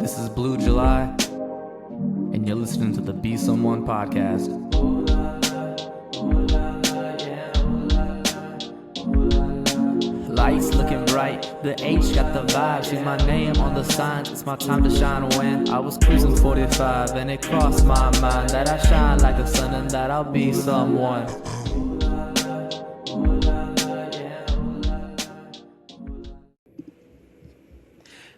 This is Blue July, and you're listening to the Be Someone podcast. Lights looking bright, the H got the vibe. See my name on the signs, it's my time to shine. When I was cruising 45, and it crossed my mind that I shine like the sun and that I'll be someone.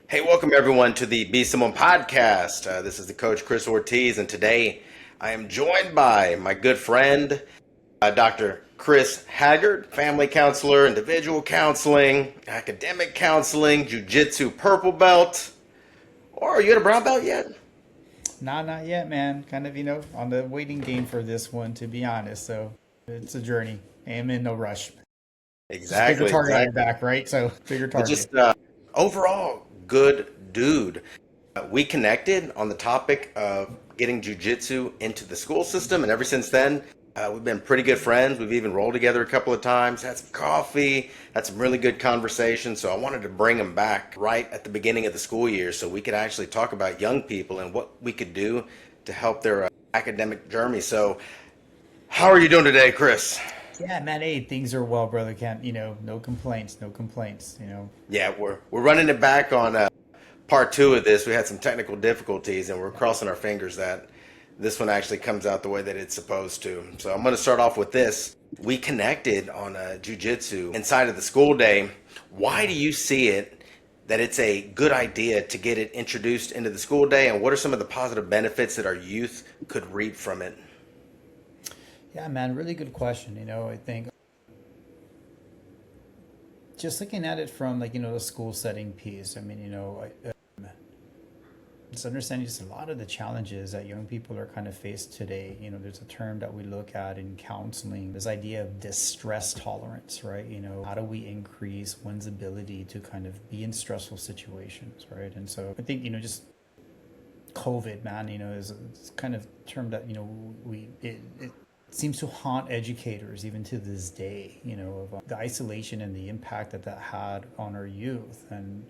Hey, welcome everyone to the Be Someone podcast. This is the coach Chris Ortiz, and today I am joined by my good friend, Dr. Chris Haggard, family counselor, individual counseling, academic counseling, Jiu Jitsu purple belt. Or are you at a brown belt yet? Nah, not yet, man. Kind of, on the waiting game for this one, to be honest. So it's a journey. I am in no rush. Exactly. Bigger target on your back, right? So bigger target. Just overall, good dude. We connected on the topic of getting jiu-jitsu into the school system, and ever since then, we've been pretty good friends. We've even rolled together a couple of times, had some coffee, had some really good conversations. So I wanted to bring him back right at the beginning of the school year so we could actually talk about young people and what we could do to help their academic journey. So how are you doing today, Chris? Yeah, man. Hey, things are well, brother. Can't, no complaints, Yeah, we're running it back on part two of this. We had some technical difficulties, and we're crossing our fingers that this one actually comes out the way that it's supposed to. So I'm going to start off with this. We connected on jiu-jitsu inside of the school day. Why do you see it that it's a good idea to get it introduced into the school day, and what are some of the positive benefits that our youth could reap from it? Yeah, man. Really good question. I think just looking at it from the school setting piece. I mean, just understanding just a lot of the challenges that young people are kind of faced today. There's a term that we look at in counseling, this idea of distress tolerance, right? How do we increase one's ability to kind of be in stressful situations, right? And so I think, just COVID, man, is kind of term that, it seems to haunt educators even to this day, of the isolation and the impact that had on our youth, and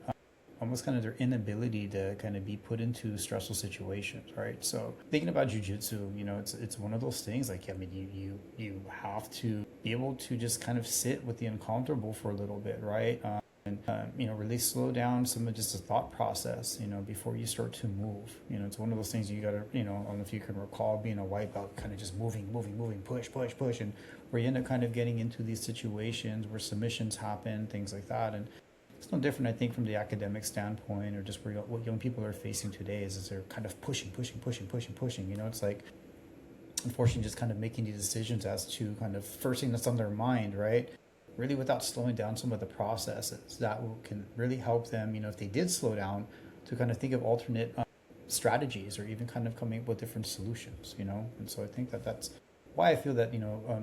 almost kind of their inability to kind of be put into stressful situations, right? So thinking about jiu-jitsu, it's one of those things, you have to be able to just kind of sit with the uncomfortable for a little bit, right? And really slow down some of just the thought process, before you start to move. It's one of those things you gotta, I don't know if you can recall being a white belt, kind of just moving, push, and where you end up kind of getting into these situations where submissions happen, things like that. And it's no different, I think, from the academic standpoint, or just what young people are facing today is they're kind of pushing. It's like, unfortunately, just kind of making these decisions as to kind of first thing that's on their mind, right? Really without slowing down some of the processes that can really help them, if they did slow down, to kind of think of alternate strategies, or even kind of coming up with different solutions, And so I think that's why I feel that,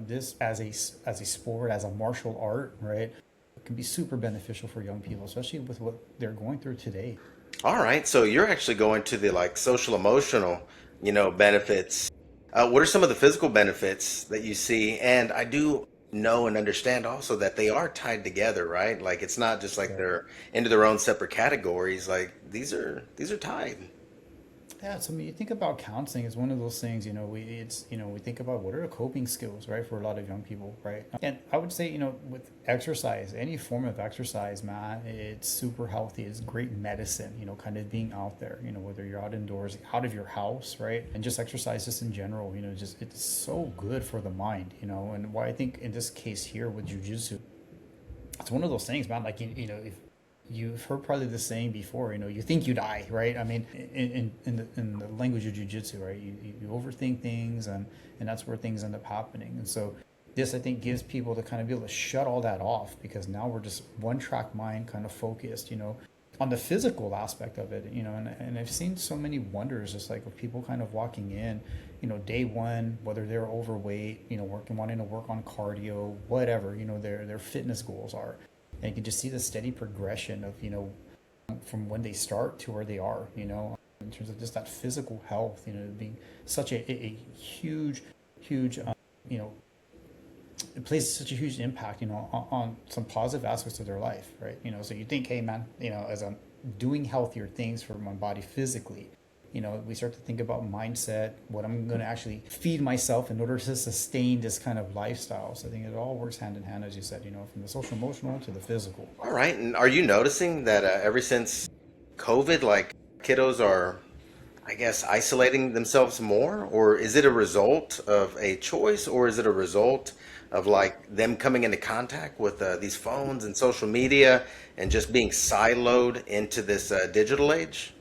this as a sport, as a martial art, right, can be super beneficial for young people, especially with what they're going through today. All right, so you're actually going to the social emotional, benefits. What are some of the physical benefits that you see? And I do know and understand also that they are tied together, right? Like, it's not just like they're into their own separate categories. Like, these are tied. Yeah, so you think about counseling as one of those things, we think about what are the coping skills, right, for a lot of young people, right? And I would say, with exercise, any form of exercise, man, it's super healthy. It's great medicine, kind of being out there, whether you're out indoors, out of your house, right? And just exercise just in general, it's so good for the mind, and why I think in this case here with jiu-jitsu, it's one of those things, man, if you've heard probably the saying before, you think you die, right? I mean, in the language of jiu-jitsu, right? You overthink things, and that's where things end up happening. And so this, I think, gives people to kind of be able to shut all that off, because now we're just one track mind, kind of focused, on the physical aspect of it, and I've seen so many wonders, just like of people kind of walking in, day one, whether they're overweight, wanting to work on cardio, whatever, their fitness goals are. And you can just see the steady progression of, from when they start to where they are, in terms of just that physical health, being such a huge, it plays such a huge impact, on some positive aspects of their life, right? So you think, hey, man, as a doing healthier things for my body physically. We start to think about mindset, what I'm going to actually feed myself in order to sustain this kind of lifestyle. So I think it all works hand in hand, as you said, from the social emotional to the physical. All right. And are you noticing that ever since COVID, like kiddos are, I guess, isolating themselves more? Or is it a result of a choice? Or is it a result of like them coming into contact with these phones and social media and just being siloed into this digital age?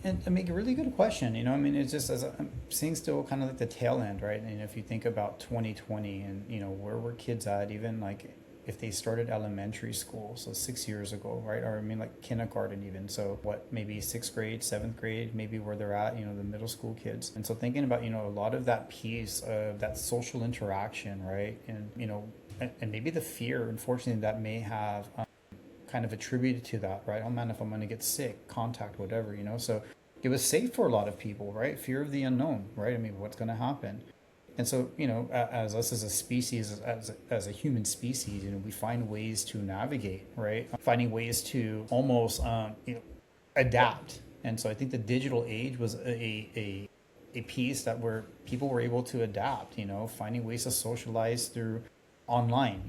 And I mean, a really good question. It's just as I'm seeing still kind of like the tail end, right? And if you think about 2020 and, where were kids at, even like if they started elementary school, so 6 years ago, right? Or I mean, like kindergarten even. So what, maybe sixth grade, seventh grade, maybe where they're at, the middle school kids. And so thinking about, a lot of that piece of that social interaction, right? And, and maybe the fear, unfortunately, that may have kind of attributed to that, right? Oh man, if I'm going to get sick, contact, whatever, so it was safe for a lot of people, right? Fear of the unknown, right? I mean, what's going to happen? And so, as us as a species, as a human species, we find ways to navigate, right? Finding ways to almost, adapt. And so I think the digital age was a piece that where people were able to adapt, finding ways to socialize through online,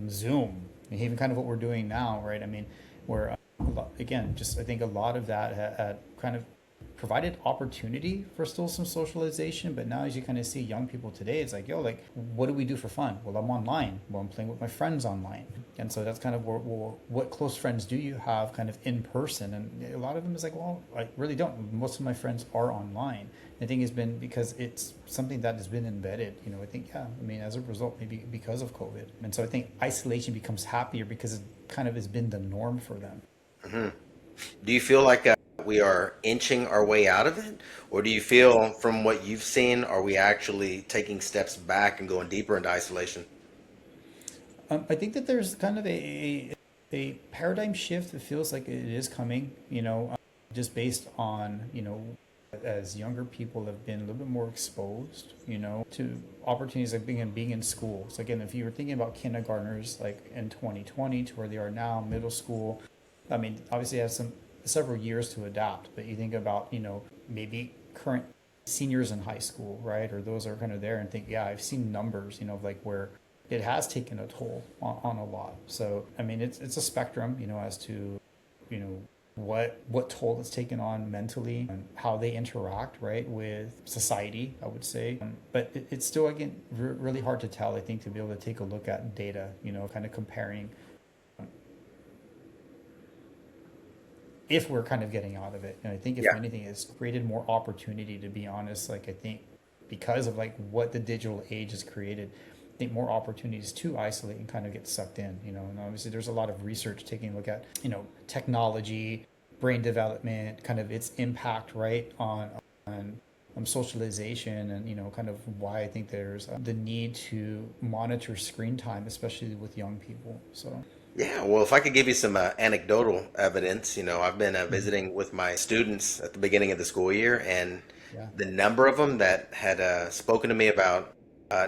Zoom, even kind of what we're doing now, right? I mean, we're, again, just I think a lot of that had kind of provided opportunity for still some socialization, but now as you kind of see young people today, it's like, yo, like, what do we do for fun? Well, I'm online. Well, I'm playing with my friends online. And so that's kind of what close friends do you have kind of in person? And a lot of them is like, well, I really don't. Most of my friends are online. I think it's been because it's something that has been embedded, I think, yeah, I mean, as a result, maybe because of COVID. And so I think isolation becomes happier because it kind of has been the norm for them. Hmm. Do you feel like we are inching our way out of it? Or do you feel from what you've seen, are we actually taking steps back and going deeper into isolation? I think that there's kind of a paradigm shift that feels like it is coming, just based on, as younger people have been a little bit more exposed, to opportunities like being in school. So again, if you were thinking about kindergartners like in 2020 to where they are now, middle school, I mean, obviously it has several years to adapt, but you think about, maybe current seniors in high school, right? Or those are kind of there and think, yeah, I've seen numbers, like where it has taken a toll on a lot. So, I mean, it's a spectrum, as to, what toll it's taken on mentally and how they interact, right, with society, I would say. But it's still, again, really hard to tell, I think, to be able to take a look at data, kind of comparing if we're kind of getting out of it. And I think if Yeah. anything, it's created more opportunity, to be honest. Like I think because of like what the digital age has created, I think more opportunities to isolate and kind of get sucked in, and obviously there's a lot of research taking a look at, technology, brain development, kind of its impact, right, on socialization and, kind of why I think there's the need to monitor screen time, especially with young people. So. Yeah, well, if I could give you some anecdotal evidence, I've been Mhm. visiting with my students at the beginning of the school year, and Yeah. the number of them that had spoken to me about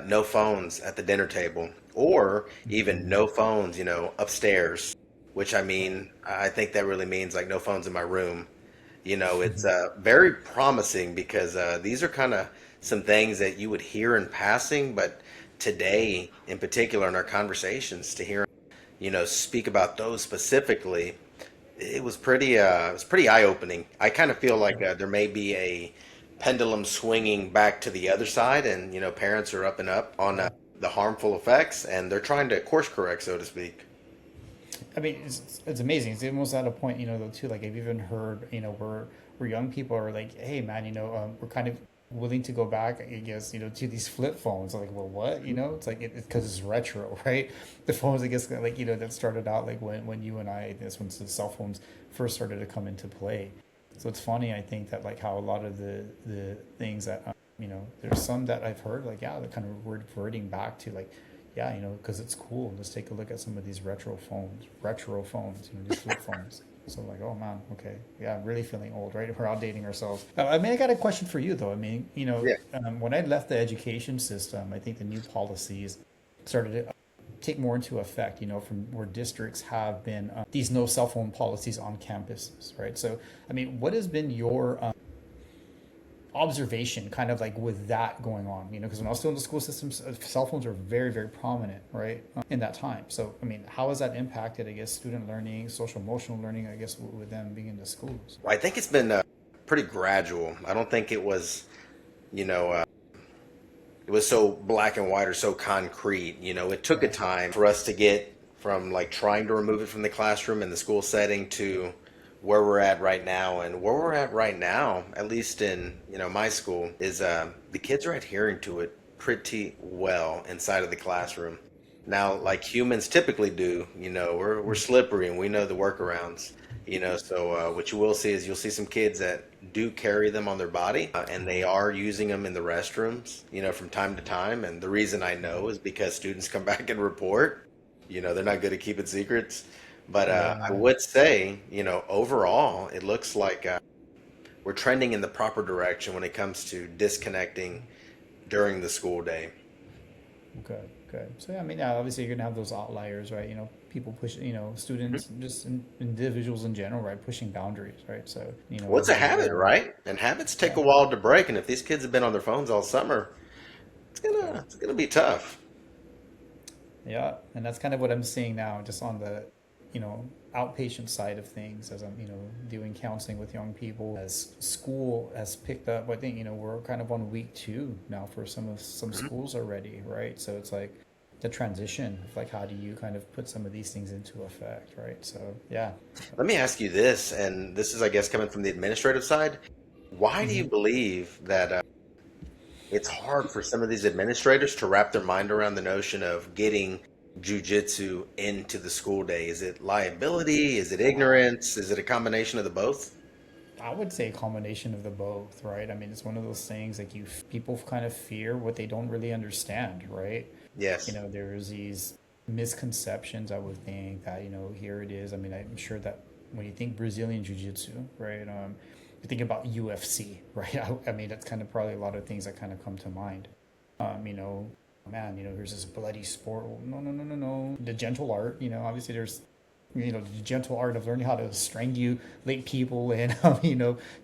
no phones at the dinner table, or even Mhm. no phones, upstairs, which I mean, I think that really means like no phones in my room. It's very promising because these are kind of some things that you would hear in passing, but today, in particular, in our conversations, to hear speak about those specifically, it was pretty eye-opening. I kind of feel like there may be a pendulum swinging back to the other side, and parents are up and up on Yeah. the harmful effects, and they're trying to course correct, so to speak. I mean, it's amazing. It's almost at a point, though, too. Like I've even heard, where young people are like, "Hey, man, we're kind of willing to go back, I guess, to these flip phones." I'm like, well, what? It's like it's because it's retro, right? The phones, I guess, like that started out like when you and I, this when the cell phones first started to come into play. So it's funny, I think that like how a lot of the things that there's some that I've heard like yeah, they're kind of reverting back to like yeah, because it's cool. Let's take a look at some of these retro phones, these flip phones. So like, oh man, okay, yeah, I'm really feeling old, right? We're outdating ourselves. I mean, I got a question for you though. I mean, Yeah. when I left the education system, I think the new policies started take more into effect, from where districts have been these no cell phone policies on campuses, right? So, I mean, what has been your observation kind of like with that going on, because when I was still in the school systems, cell phones are very, very prominent, right, in that time. So, I mean, how has that impacted, I guess, student learning, social emotional learning, I guess, with them being in the schools? Well, I think it's been pretty gradual. I don't think it was, you know, it was so black and white or so concrete. It took a time for us to get from like trying to remove it from the classroom and the school setting to where we're at right now. And where we're at right now, at least in my school, is the kids are adhering to it pretty well inside of the classroom. Now, like humans typically do, we're slippery and we know the workarounds. So what you will see is you'll see some kids that do carry them on their body, and they are using them in the restrooms, from time to time. And the reason I know is because students come back and report. They're not good at keeping secrets. But I would say, overall, it looks like we're trending in the proper direction when it comes to disconnecting during the school day. Good, good. So yeah, I mean, yeah, obviously you're gonna have those outliers, right? People push, students, just individuals in general, right, pushing boundaries, right? So Well, it's a habit, right? And habits take a while to break. And if these kids have been on their phones all summer, it's gonna be tough. yeah, and that's kind of what I'm seeing now, just on the outpatient side of things, as I'm doing counseling with young people, as school has picked up. I think we're kind of on week 2 now for some schools already, right? So it's like the transition of like, how do you kind of put some of these things into effect, right? So yeah. Let me ask you this, and this is, I guess, coming from the administrative side. Why do you believe that it's hard for some of these administrators to wrap their mind around the notion of getting jujitsu into the school day? Is it liability? Is it ignorance? Is it a combination of the both? I would say a combination of the both, right? I mean, it's one of those things like people kind of fear what they don't really understand, right? Yes. There's these misconceptions, I would think, that, here it is. I mean, I'm sure that when you think Brazilian Jiu Jitsu, right, you think about UFC, right? I mean, that's kind of probably a lot of things that kind of come to mind. Man, there's this bloody sport. No. The gentle art, obviously there's, the gentle art of learning how to strangulate people and,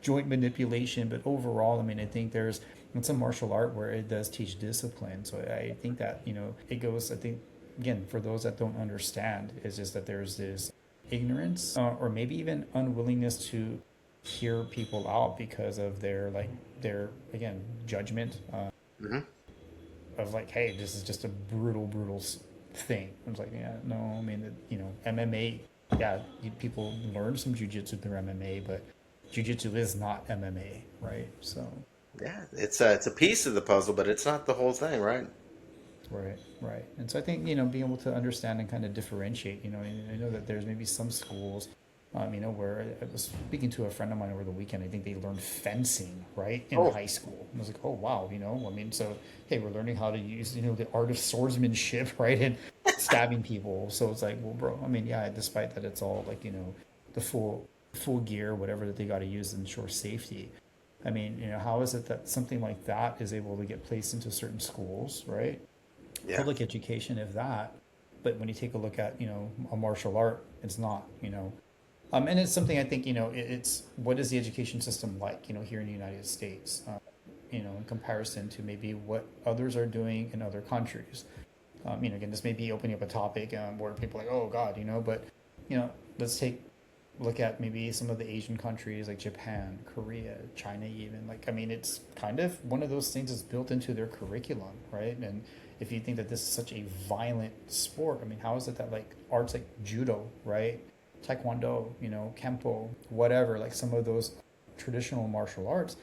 joint manipulation. But overall, I mean, I think it's a martial art where it does teach discipline. So I think that, it goes, I think, again, for those that don't understand, it's just that there's this ignorance or maybe even unwillingness to hear people out because of their again, judgment. Hmm. Of like, hey, this is just a brutal thing. I was like, yeah, no, I mean, MMA, yeah, people learn some jujitsu through MMA, but jujitsu is not MMA, right? So, Yeah, it's a piece of the puzzle, but it's not the whole thing, right? right. And so I think, being able to understand and kind of differentiate, and I know that there's maybe some schools, where I was speaking to a friend of mine over the weekend. I think they learned fencing, right, in high school. And I was like, oh, wow, I mean, so, hey, we're learning how to use, the art of swordsmanship, right, and stabbing people. So it's like, well, bro, I mean, yeah, despite that it's all like, the full gear, whatever that they got to use to ensure safety. I mean, how is it that something like that is able to get placed into certain schools, right? Yeah. Public education, if that. But when you take a look at, a martial art, it's not, and it's something I think, it's what is the education system like, here in the United States, in comparison to maybe what others are doing in other countries. Again, this may be opening up a topic where people are like, oh God, but, let's take a look at maybe some of the Asian countries like Japan, Korea, China even. Like, I mean, it's kind of one of those things that's built into their curriculum, right? And if you think that this is such a violent sport, I mean, how is it that like arts like judo, right? Taekwondo, Kempo, whatever, like some of those traditional martial arts,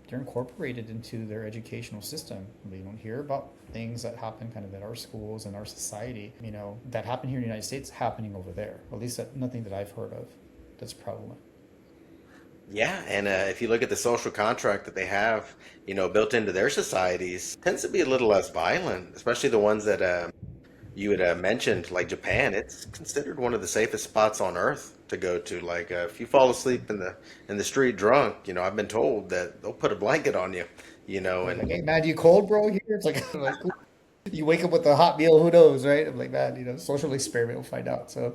they're incorporated into their educational system. We don't hear about things that happen kind of at our schools and our society, that happen here in the United States happening over there. At least nothing that I've heard of that's prevalent. Yeah, and if you look at the social contract that they have, built into their societies, tends to be a little less violent, especially the ones that you had mentioned, like Japan. It's considered one of the safest spots on earth to go to. Like if you fall asleep in the street drunk, I've been told that they'll put a blanket on you, and Like, hey, man, you cold, bro? Here, it's like, You wake up with a hot meal, who knows, right? I'm like, man, social experiment, we'll find out. So,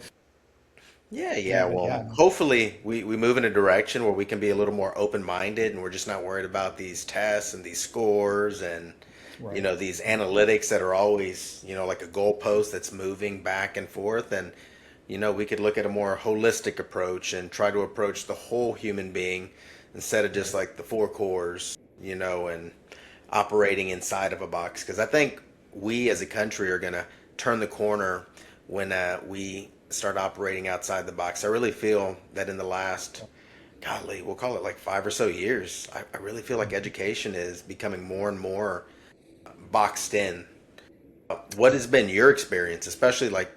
Yeah, yeah. yeah, Well, yeah, hopefully we move in a direction where we can be a little more open-minded and we're just not worried about these tests and these scores and, right. these analytics that are always, like a goalpost that's moving back and forth. And, we could look at a more holistic approach and try to approach the whole human being instead of just Right. like the four cores, and operating inside of a box. Because I think we as a country are going to turn the corner when we start operating outside the box. I really feel that in the last, golly, we'll call it like 5 or so years, I really feel like education is becoming more and more boxed in. What has been your experience, especially like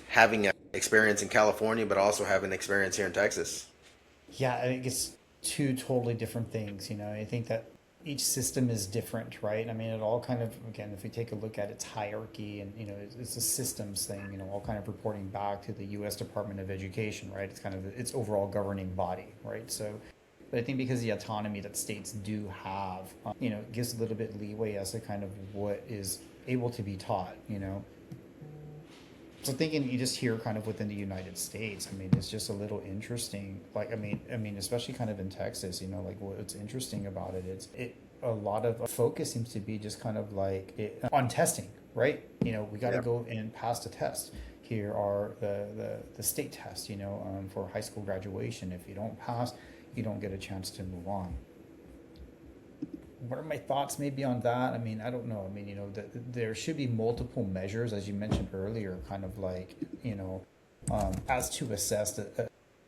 having experience in California, but also having experience here in Texas? Yeah, I think it's two totally different things. I think that each system is different, right? I mean, it all kind of, again, if we take a look at its hierarchy and, it's a systems thing, all kind of reporting back to the U.S. Department of Education, right? It's kind of its overall governing body, right? So, but I think because the autonomy that states do have, it gives a little bit leeway as to kind of what is able to be taught, So thinking you just hear kind of within the United States, I mean, it's just a little interesting. Like, I mean, especially kind of in Texas, like what's interesting about it is a lot of focus seems to be just kind of like on testing, right? We got to Yeah. go and pass the test. Here are the state tests, for high school graduation. If you don't pass, you don't get a chance to move on. What are my thoughts maybe on that? I mean, I don't know. I mean, there should be multiple measures, as you mentioned earlier, kind of like, as to assess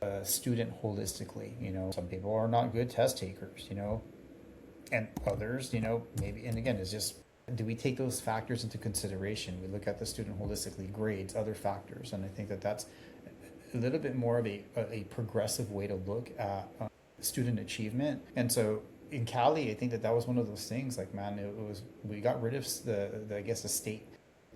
a student holistically. Some people are not good test takers, and others, maybe, and again, it's just, do we take those factors into consideration? We look at the student holistically, grades, other factors, and I think that that's a little bit more of a progressive way to look at student achievement. And so in Cali, I think that was one of those things. Like, man, it was, we got rid of the I guess the state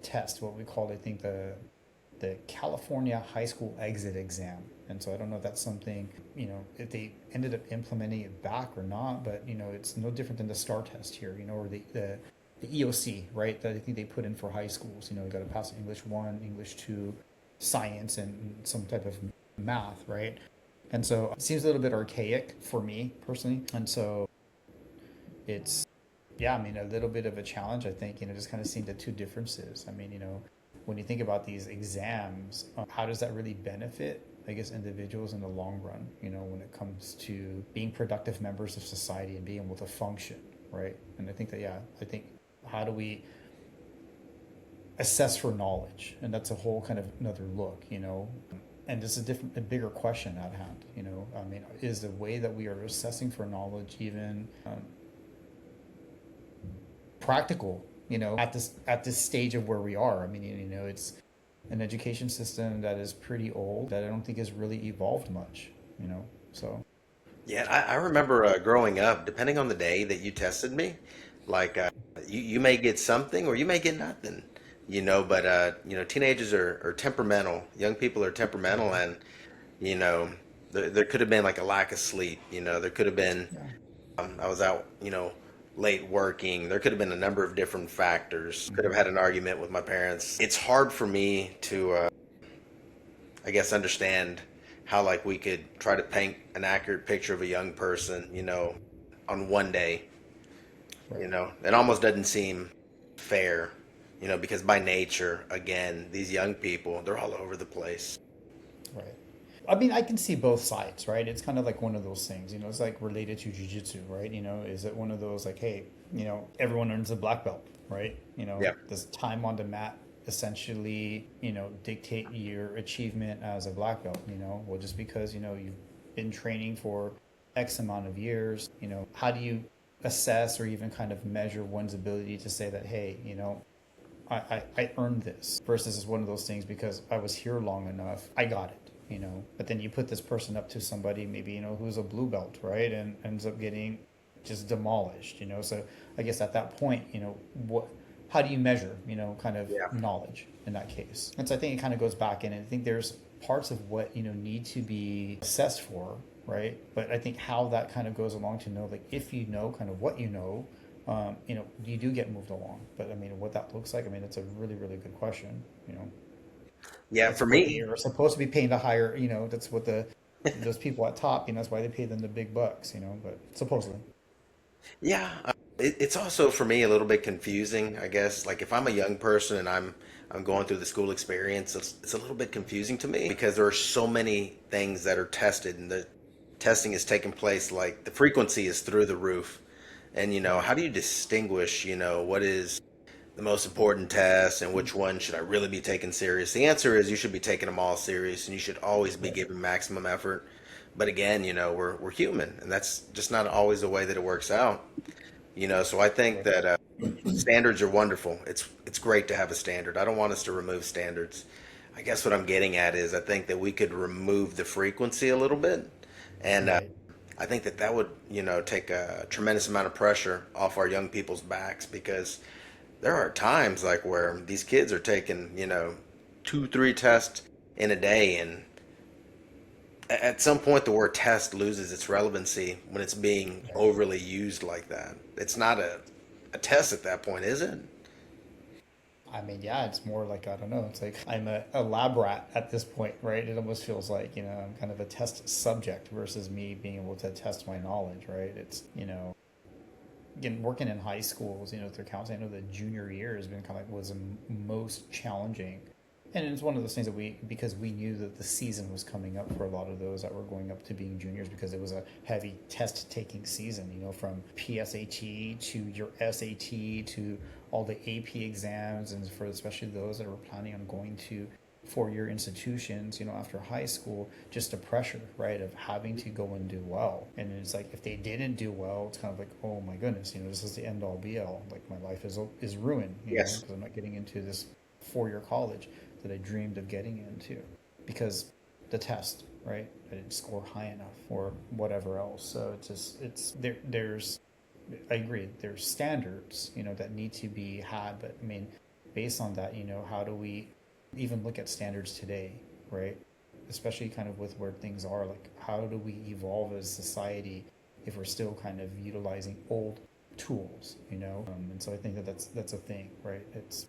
test, what we called, I think, the California high school exit exam. And so I don't know if that's something, if they ended up implementing it back or not, but it's no different than the STAR test here, or the EOC, right? That I think they put in for high schools. You got to pass English 1, English 2, science, and some type of math, right? And so it seems a little bit archaic for me personally. And so it's, yeah, I mean, a little bit of a challenge, I think, just kind of seeing the two differences. I mean, when you think about these exams, how does that really benefit, I guess, individuals in the long run, when it comes to being productive members of society and being able to function, right? And I think that, yeah, how do we assess for knowledge? And that's a whole kind of another look, and it's a bigger question at hand, I mean, is the way that we are assessing for knowledge even practical, at this stage of where we are? I mean, it's an education system that is pretty old, that I don't think has really evolved much, so. Yeah, I remember growing up, depending on the day that you tested me, like you may get something or you may get nothing, but teenagers are temperamental. Young people are temperamental, and you know, there could have been like a lack of sleep. There could have been Yeah. I was out, late working. There could have been a number of different factors. Could have had an argument with my parents. It's hard for me to, I guess, understand how like we could try to paint an accurate picture of a young person, on one day. Right. It almost doesn't seem fair, because by nature, again, these young people, they're all over the place. Right. I mean, I can see both sides, right? It's kind of like one of those things, it's like related to jujitsu, right? Is it one of those like, hey, everyone earns a black belt, right? Yeah. Does time on the mat essentially, dictate your achievement as a black belt? Well, just because, you've been training for X amount of years, how do you assess or even kind of measure one's ability to say that, hey, I earned this, versus it's one of those things because I was here long enough, I got it. But then you put this person up to somebody maybe, who's a blue belt, right? And ends up getting just demolished, So I guess at that point, how do you measure, kind of Yeah. knowledge in that case? And so I think it kind of goes back in, and I think there's parts of what, need to be assessed for, right? But I think how that kind of goes along to know, like, if kind of what you do get moved along. But I mean, what that looks like, I mean, it's a really, really good question. Yeah, It's for what me, you're supposed to be paying the higher, that's what those people at top, that's why they pay them the big bucks, but supposedly. yeah, it's also for me a little bit confusing, I guess. Like if I'm a young person and I'm going through the school experience, it's a little bit confusing to me because there are so many things that are tested and the testing is taking place, like the frequency is through the roof. And Right. how do you distinguish, what is the most important test and which one should I really be taking serious? The answer is you should be taking them all serious and you should always be Right. giving maximum effort. But again, we're human and that's just not always the way that it works out. So I think Right. that standards are wonderful. It's great to have a standard. I don't want us to remove standards. I guess what I'm getting at is I think that we could remove the frequency a little bit, and Right. I think that that would take a tremendous amount of pressure off our young people's backs because there are times like where these kids are taking 2, 3 tests in a day, and at some point the word test loses its relevancy when it's being Right. overly used like that. It's not a test at that point, is it? I mean, yeah, it's more like, I don't know, it's like I'm a lab rat at this point, right? It almost feels like, I'm kind of a test subject versus me being able to test my knowledge, right? It's, again, working in high schools, through counseling, I know the junior year has been kind of like was the most challenging. And it's one of those things that because we knew that the season was coming up for a lot of those that were going up to being juniors because it was a heavy test taking season, from PSAT to your SAT to all the AP exams, and for especially those that were planning on going to four-year institutions, after high school, just the pressure, right, of having to go and do well. And it's like if they didn't do well, it's kind of like, oh my goodness, this is the end all be all. Like my life is ruined, Yes. because I'm not getting into this four-year college that I dreamed of getting into because the test, right? I didn't score high enough or whatever else. So it's there's I agree. There's standards, that need to be had, but I mean, based on that, how do we even look at standards today, right? Especially kind of with where things are, like how do we evolve as society if we're still kind of utilizing old tools, and so I think that that's a thing, right? It's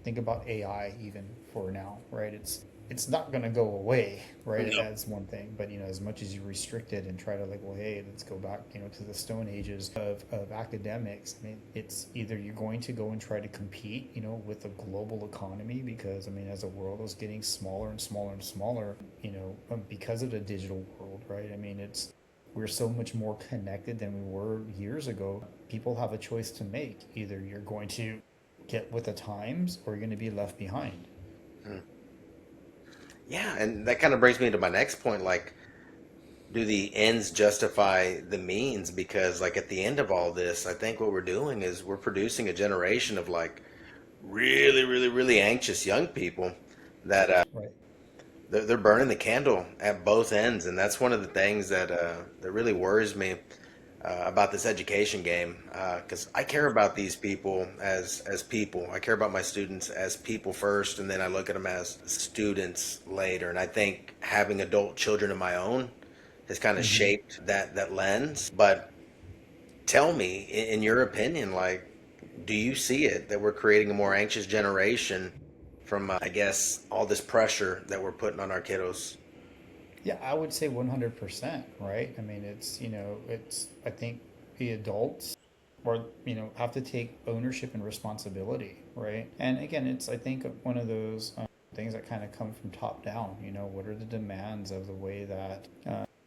think about AI even for now, right? It's not going to go away, right? No. That's one thing, but as much as you restrict it and try to like, well, hey, let's go back, to the stone ages of academics. I mean, it's either you're going to go and try to compete, with the global economy because I mean, as the world is getting smaller and smaller and smaller, because of the digital world, right? I mean, we're so much more connected than we were years ago. People have a choice to make. Either you're going to get with the times or you're going to be left behind. Yeah, and that kind of brings me to my next point. Like, do the ends justify the means? Because, like, at the end of all this, I think what we're doing is we're producing a generation of like really, really, really anxious young people that Right. they're burning the candle at both ends, and that's one of the things that really worries me about this education game. Because I care about these people as people. I care about my students as people first, and then I look at them as students later. And I think having adult children of my own has kind of Mm-hmm. shaped that lens. But tell me, in your opinion, like, do you see it that we're creating a more anxious generation from, I guess, all this pressure that we're putting on our kiddos? Yeah, I would say 100%, right? I mean, I think the adults or, have to take ownership and responsibility, right? And again, I think, one of those things that kind of come from top down, what are the demands of the way that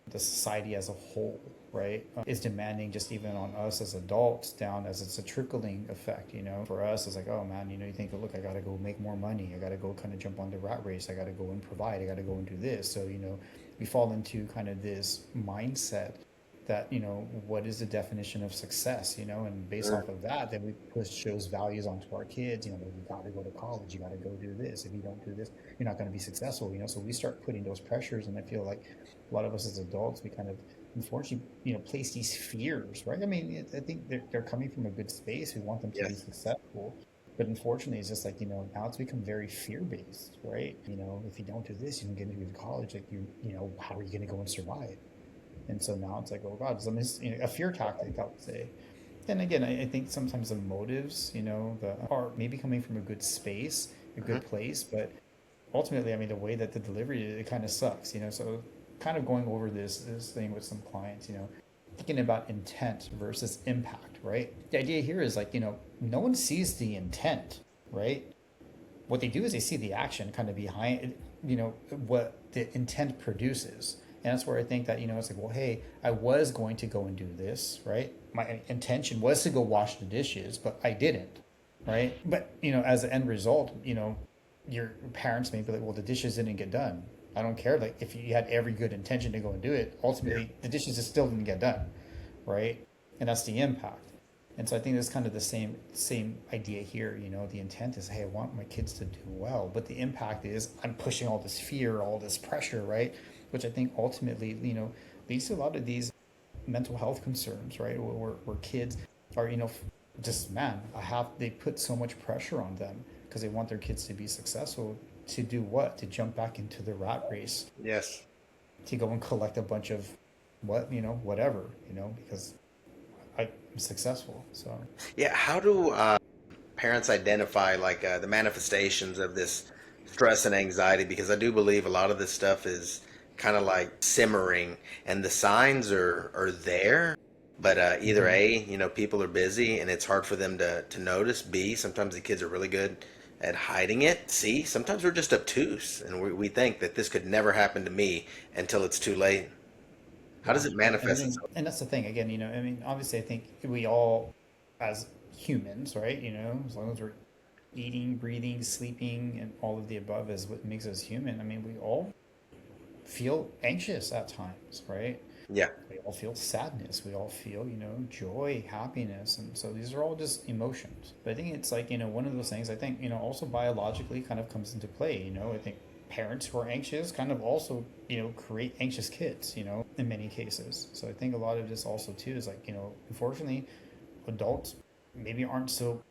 the society as a whole, right, is demanding just even on us as adults down as it's a trickling effect, for us it's like, oh man, you think, look, I got to go make more money, I got to go kind of jump on the rat race, I got to go and provide, I got to go and do this. So we fall into kind of this mindset that what is the definition of success, and based off of that then we push those values onto our kids, you got to go to college, you got to go do this, if you don't do this you're not going to be successful, so we start putting those pressures. And I feel like a lot of us as adults, we kind of unfortunately place these fears, right? I mean, I think they're coming from a good space, we want them to be Yes. successful, but unfortunately it's just like, now it's become very fear based, right? If you don't do this, you don't get into college, like how are you going to go and survive? And so now it's like, oh God, so a fear tactic, I would say. And again, I think sometimes the motives, are maybe coming from a good space, a Hmm. good place, but ultimately, I mean, the way that the delivery, it kind of sucks, so kind of going over this thing with some clients, thinking about intent versus impact, right? The idea here is like, no one sees the intent, right? What they do is they see the action kind of behind, what the intent produces. And that's where I think that, it's like, well, hey, I was going to go and do this, right? My intention was to go wash the dishes, but I didn't, right? But, as an end result, your parents may be like, well, the dishes didn't get done. I don't care. Like, if you had every good intention to go and do it, Yeah. ultimately the dishes just still didn't get done, right? And that's the impact. And so I think that's kind of the same idea here. The intent is, hey, I want my kids to do well, but the impact is I'm pushing all this fear, all this pressure, right? Which I think ultimately, leads to a lot of these mental health concerns, right? Where kids are, just man, they put so much pressure on them because they want their kids to be successful. To do what? To jump back into the rat race, Yes. to go and collect a bunch of whatever, because I'm successful. So Yeah. How do parents identify like the manifestations of this stress and anxiety? Because I do believe a lot of this stuff is kind of like simmering, and the signs are there, but either mhm. A, people are busy and it's hard for them to notice. B, sometimes the kids are really good at hiding it. C, sometimes we're just obtuse and we think that this could never happen to me until it's too late. How Yeah, does it and I manifest think, itself? and that's the thing again. I mean, obviously, I think we all, as humans, right? As long as we're eating, breathing, sleeping, and all of the above is what makes us human. I mean, we all feel anxious at times, right? Yeah. We all feel sadness. We all feel, joy, happiness. And so these are all just emotions. But I think it's like, one of those things I think, also biologically kind of comes into play. I think parents who are anxious kind of also, create anxious kids, in many cases. So I think a lot of this also too is like, unfortunately, adults maybe aren't so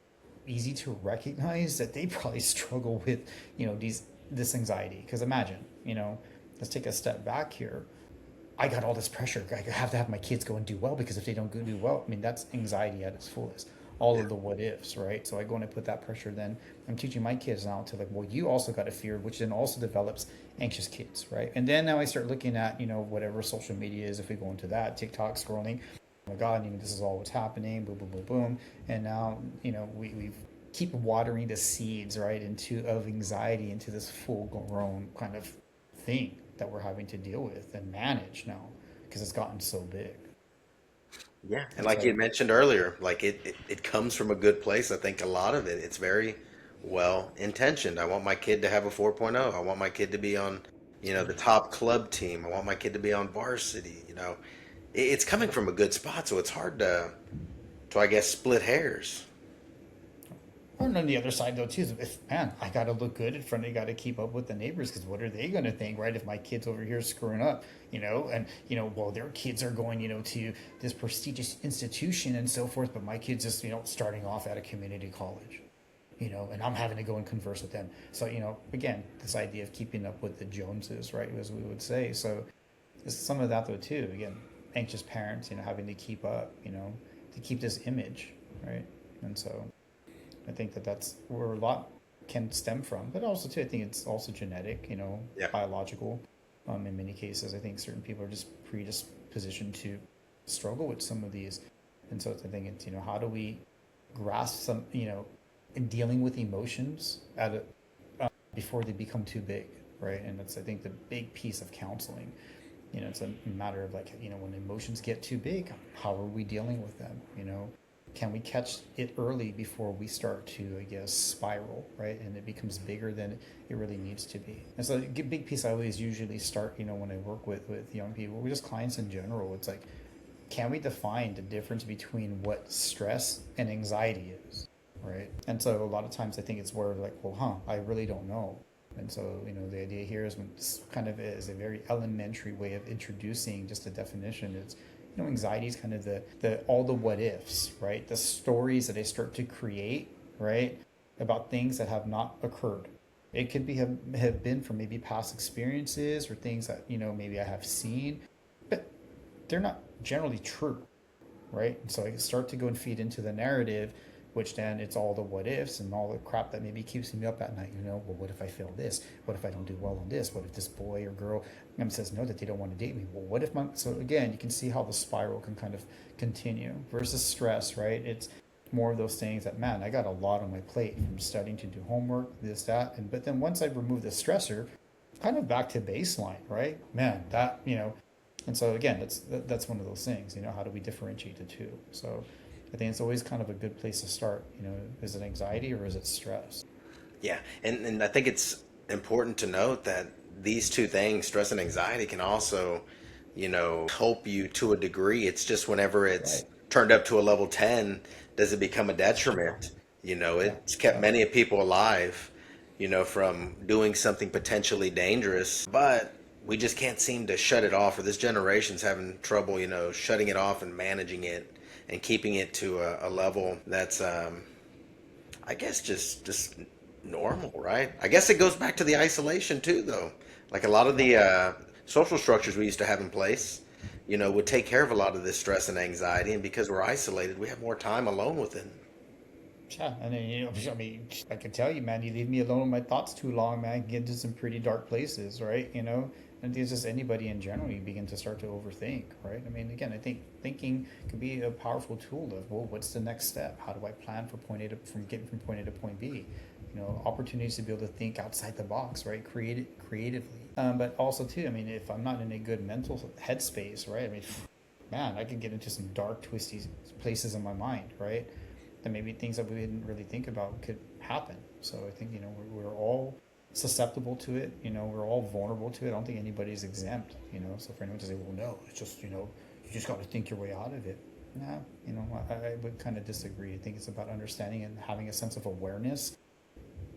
easy to recognize that they probably struggle with, this anxiety. Because imagine, let's take a step back here. I got all this pressure. I have to have my kids go and do well because if they don't go do well, I mean, that's anxiety at its fullest. All Yeah. of the what ifs, right? So I go and I put that pressure, then I'm teaching my kids now to like, well, you also got a fear, which then also develops anxious kids, right? And then now I start looking at, whatever social media is, if we go into that, TikTok scrolling, oh my God, this is all what's happening, boom, boom, boom, boom. And now, we keep watering the seeds, right, of anxiety into this full grown kind of thing that we're having to deal with and manage now because it's gotten so big. Yeah. And And like you so, had mentioned earlier, like it comes from a good place. I think a lot of it, it's very well intentioned. I want my kid to have a 4.0. I want my kid to be on, the top club team. I want my kid to be on varsity. It's coming from a good spot, so it's hard to I guess, split hairs. and on the other side though too, is if man, I got to look good in front. I got to keep up with the neighbors because what are they going to think, right? If my kids over here screwing up, and well, their kids are going, to this prestigious institution and so forth, but my kids just, starting off at a community college. And I'm having to go and converse with them. So, again, this idea of keeping up with the Joneses, right, as we would say. So, there's some of that though too. Again, anxious parents, having to keep up, to keep this image, right? And so, I think that that's where a lot can stem from. But also too, I think it's also genetic, Yeah. biological. In many cases, I think certain people are just predispositioned to struggle with some of these. And so I think it's, how do we grasp some, in dealing with emotions before they become too big, right? And that's, I think, the big piece of counseling. It's a matter of like, when emotions get too big, how are we dealing with them? Can we catch it early before we start to, I guess, spiral, right? And it becomes bigger than it really needs to be. And so a big piece I always usually start, when I work with young people, or just clients in general, it's like, can we define the difference between what stress and anxiety is, right? And so a lot of times I think it's where like, well, I really don't know. And so, the idea here is when this kind of is a very elementary way of introducing just a definition. It's, anxiety is kind of the all the what ifs, right? The stories that I start to create, right, about things that have not occurred. It could be have been from maybe past experiences or things that maybe I have seen, but they're not generally true, right? And so I start to go and feed into the narrative, which then it's all the what ifs and all the crap that maybe keeps me up at night. Well, what if I fail this? What if I don't do well on this? What if this boy or girl says no, that they don't want to date me? Well, what if so again, you can see how the spiral can kind of continue versus stress, right? It's more of those things that, man, I got a lot on my plate from studying to do homework, this, that. But then once I remove the stressor, kind of back to baseline, right? Man, that, and so again, that's one of those things, how do we differentiate the two? So I think it's always kind of a good place to start. Is it anxiety or is it stress? Yeah, and I think it's important to note that these two things, stress and anxiety, can also, help you to a degree. It's just whenever it's Right. turned up to a level 10, does it become a detriment? Yeah. It's kept many people alive, from doing something potentially dangerous, but we just can't seem to shut it off, or this generation's having trouble, shutting it off and managing it and keeping it to a level that's, I guess, just normal, right? I guess it goes back to the isolation too, though. Like a lot of the social structures we used to have in place, would take care of a lot of this stress and anxiety, and because we're isolated, we have more time alone with it. Yeah, and then I can tell you, man, you leave me alone with my thoughts too long, man, I can get into some pretty dark places, right? And it's just anybody in general, you begin to start to overthink, right? Again, I think thinking can be a powerful tool of, well, what's the next step? How do I plan for getting from point A to point B? Opportunities to be able to think outside the box, right? Create it creatively. But also too, if I'm not in a good mental headspace, right? Man, I can get into some dark, twisty places in my mind, right? That maybe things that we didn't really think about could happen. So I think, we're all susceptible to it. We're all vulnerable to it. I don't think anybody's exempt, So for anyone to say, well, no, it's just, you just got to think your way out of it. Nah, I would kind of disagree. I think it's about understanding and having a sense of awareness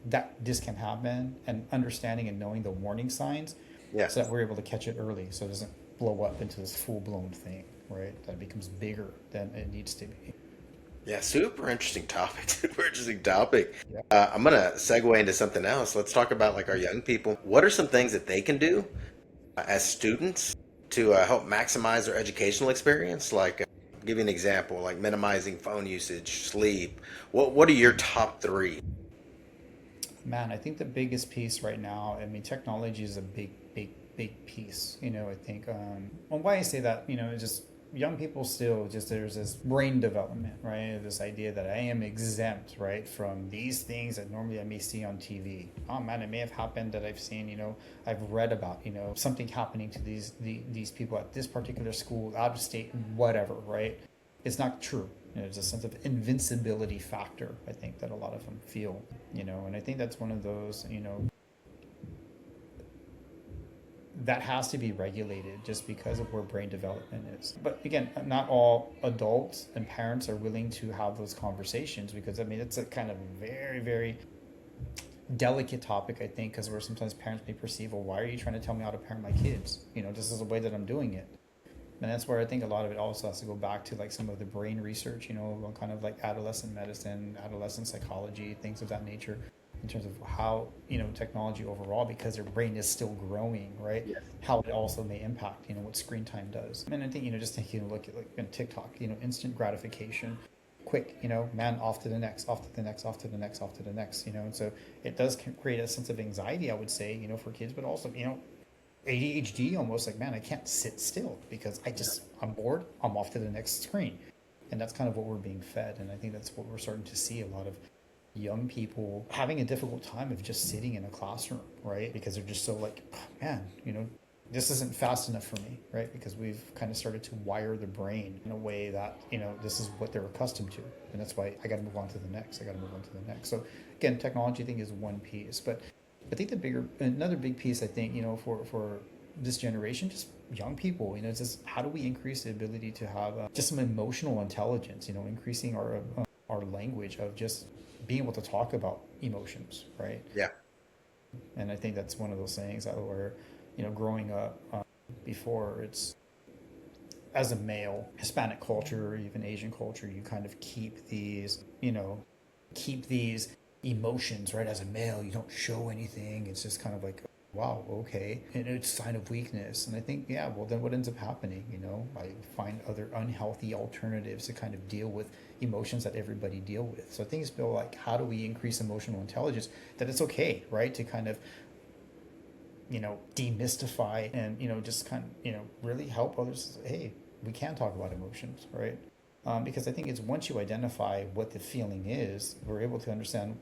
that this can happen, and understanding and knowing the warning signs, Yeah. so that we're able to catch it early, so it doesn't blow up into this full-blown thing, right? That it becomes bigger than it needs to be. Yeah, super interesting topic. Super interesting topic. Yeah. I'm gonna segue into something else. Let's talk about like our young people. What are some things that they can do as students to help maximize their educational experience? Like, give you an example, like minimizing phone usage, sleep. What are your top three? Man, I think the biggest piece right now, technology is a big, big, big piece. I think, and why I say that, it's just young people still just, there's this brain development, right? This idea that I am exempt, right, from these things that normally I may see on TV. Oh man, it may have happened that I've seen, I've read about, something happening to these people at this particular school, out of state, whatever, right? It's not true. There's a sense of invincibility factor, I think, that a lot of them feel, and I think that's one of those, that has to be regulated just because of where brain development is. But again, not all adults and parents are willing to have those conversations, because it's a kind of very, very delicate topic, I think, because where sometimes parents may perceive, well, why are you trying to tell me how to parent my kids? This is the way that I'm doing it. And that's where I think a lot of it also has to go back to like some of the brain research, on kind of like adolescent medicine, adolescent psychology, things of that nature, in terms of how, technology overall, because their brain is still growing, right? Yes. How it also may impact, what screen time does. And I think, just taking a look at like in TikTok, instant gratification, quick, man, off to the next, off to the next, off to the next, off to the next, and so it does create a sense of anxiety, I would say, for kids, but also, ADHD, almost like, man, I can't sit still because I'm bored, I'm off to the next screen. And that's kind of what we're being fed. And I think that's what we're starting to see, a lot of young people having a difficult time of just sitting in a classroom, right? Because they're just so like, oh, man, this isn't fast enough for me, right? Because we've kind of started to wire the brain in a way that, this is what they're accustomed to. And that's why I got to move on to the next. So again, technology, I think, is one piece. But I think another big piece, I think, for this generation, just young people, it's just how do we increase the ability to have just some emotional intelligence, increasing our language of just being able to talk about emotions, right? Yeah. And I think that's one of those things that where, growing up before, it's as a male, Hispanic culture, or even Asian culture, you kind of keep these emotions, right? As a male, you don't show anything. It's just kind of like wow, okay, and it's a sign of weakness. And I think, yeah, well, then what ends up happening? I find other unhealthy alternatives to kind of deal with emotions that everybody deal with. So things feel like, how do we increase emotional intelligence? That it's okay, right, to kind of demystify and just kind of really help others. Hey, we can talk about emotions, right? Because I think it's once you identify what the feeling is, we're able to understand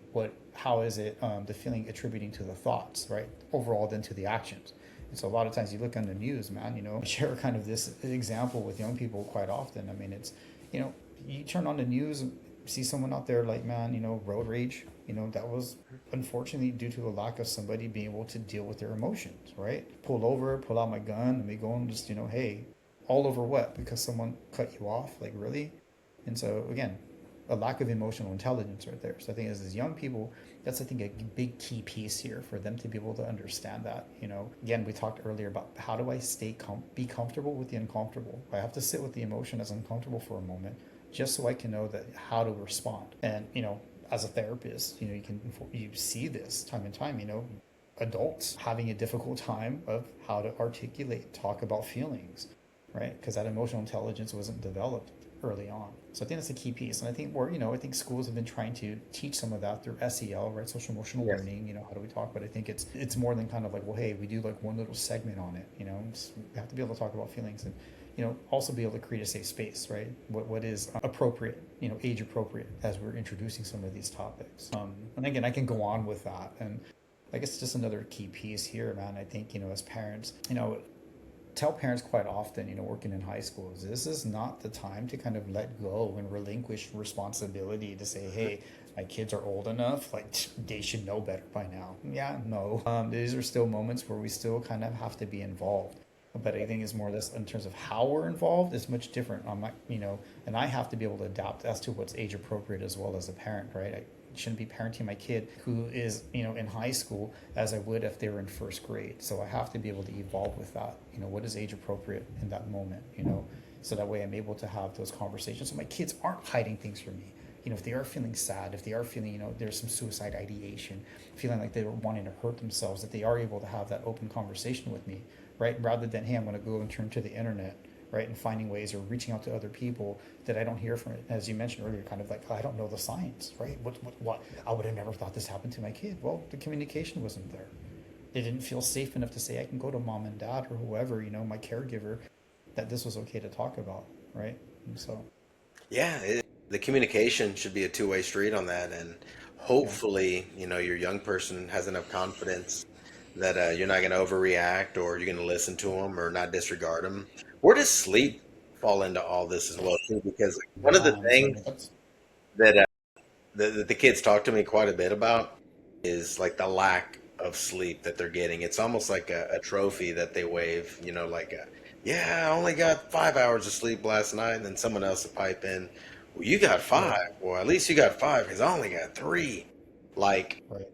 how is it the feeling attributing to the thoughts, right? Overall, then to the actions. And so a lot of times you look on the news, man. I share kind of this example with young people quite often. I mean, it's you know, you turn on the news and see someone out there like, man, road rage. That was unfortunately due to a lack of somebody being able to deal with their emotions, right? Pull over, pull out my gun, and we go and just, hey, all over what? Because someone cut you off? Like, really? And so, again, a lack of emotional intelligence right there. So I think as young people, that's, I think, a big key piece here for them to be able to understand that. Again, we talked earlier about how do I be comfortable with the uncomfortable. I have to sit with the emotion as uncomfortable for a moment, just so I can know that how to respond. And as a therapist, you see this time and time. Adults having a difficult time of how to articulate, talk about feelings, right? Because that emotional intelligence wasn't developed early on. So I think that's a key piece. And I think I think schools have been trying to teach some of that through SEL, right? Social emotional Yes. learning, how do we talk? But I think it's more than kind of like, well, hey, we do like one little segment on it, we have to be able to talk about feelings and, also be able to create a safe space, right? What is appropriate, age appropriate as we're introducing some of these topics. And again, I can go on with that. And I guess just another key piece here, man, I think, as parents, tell parents quite often, working in high schools, this is not the time to kind of let go and relinquish responsibility to say, hey, my kids are old enough, like they should know better by now. Yeah, no. These are still moments where we still kind of have to be involved. But I think it's more or less in terms of how we're involved is much different. I'm not, and I have to be able to adapt as to what's age appropriate as well as a parent, right? I shouldn't be parenting my kid who is, in high school as I would if they were in first grade. So I have to be able to evolve with that. What is age appropriate in that moment, so that way I'm able to have those conversations. So my kids aren't hiding things from me. If they are feeling sad, if they are feeling, there's some suicide ideation, feeling like they're wanting to hurt themselves, that they are able to have that open conversation with me, right? Rather than, hey, I'm going to go and turn to the internet, right? And finding ways or reaching out to other people that I don't hear from it. As you mentioned earlier, kind of like, I don't know the science, right? What? I would have never thought this happened to my kid. Well, the communication wasn't there. They didn't feel safe enough to say, I can go to mom and dad or whoever, my caregiver, that this was okay to talk about, right? And so, Yeah, the communication should be a two-way street on that, and yeah. hopefully, your young person has enough confidence that you're not going to overreact, or you're going to listen to them or not disregard them. Where does sleep fall into all this as well, too? Because one of the Man, so things that's, that the kids talk to me quite a bit about is like the lack of sleep that they're getting. It's almost like a trophy that they wave, like, yeah, I only got 5 hours of sleep last night. And then someone else will pipe in, well, you got right, five. Well, at least you got five because I only got three. Like, right.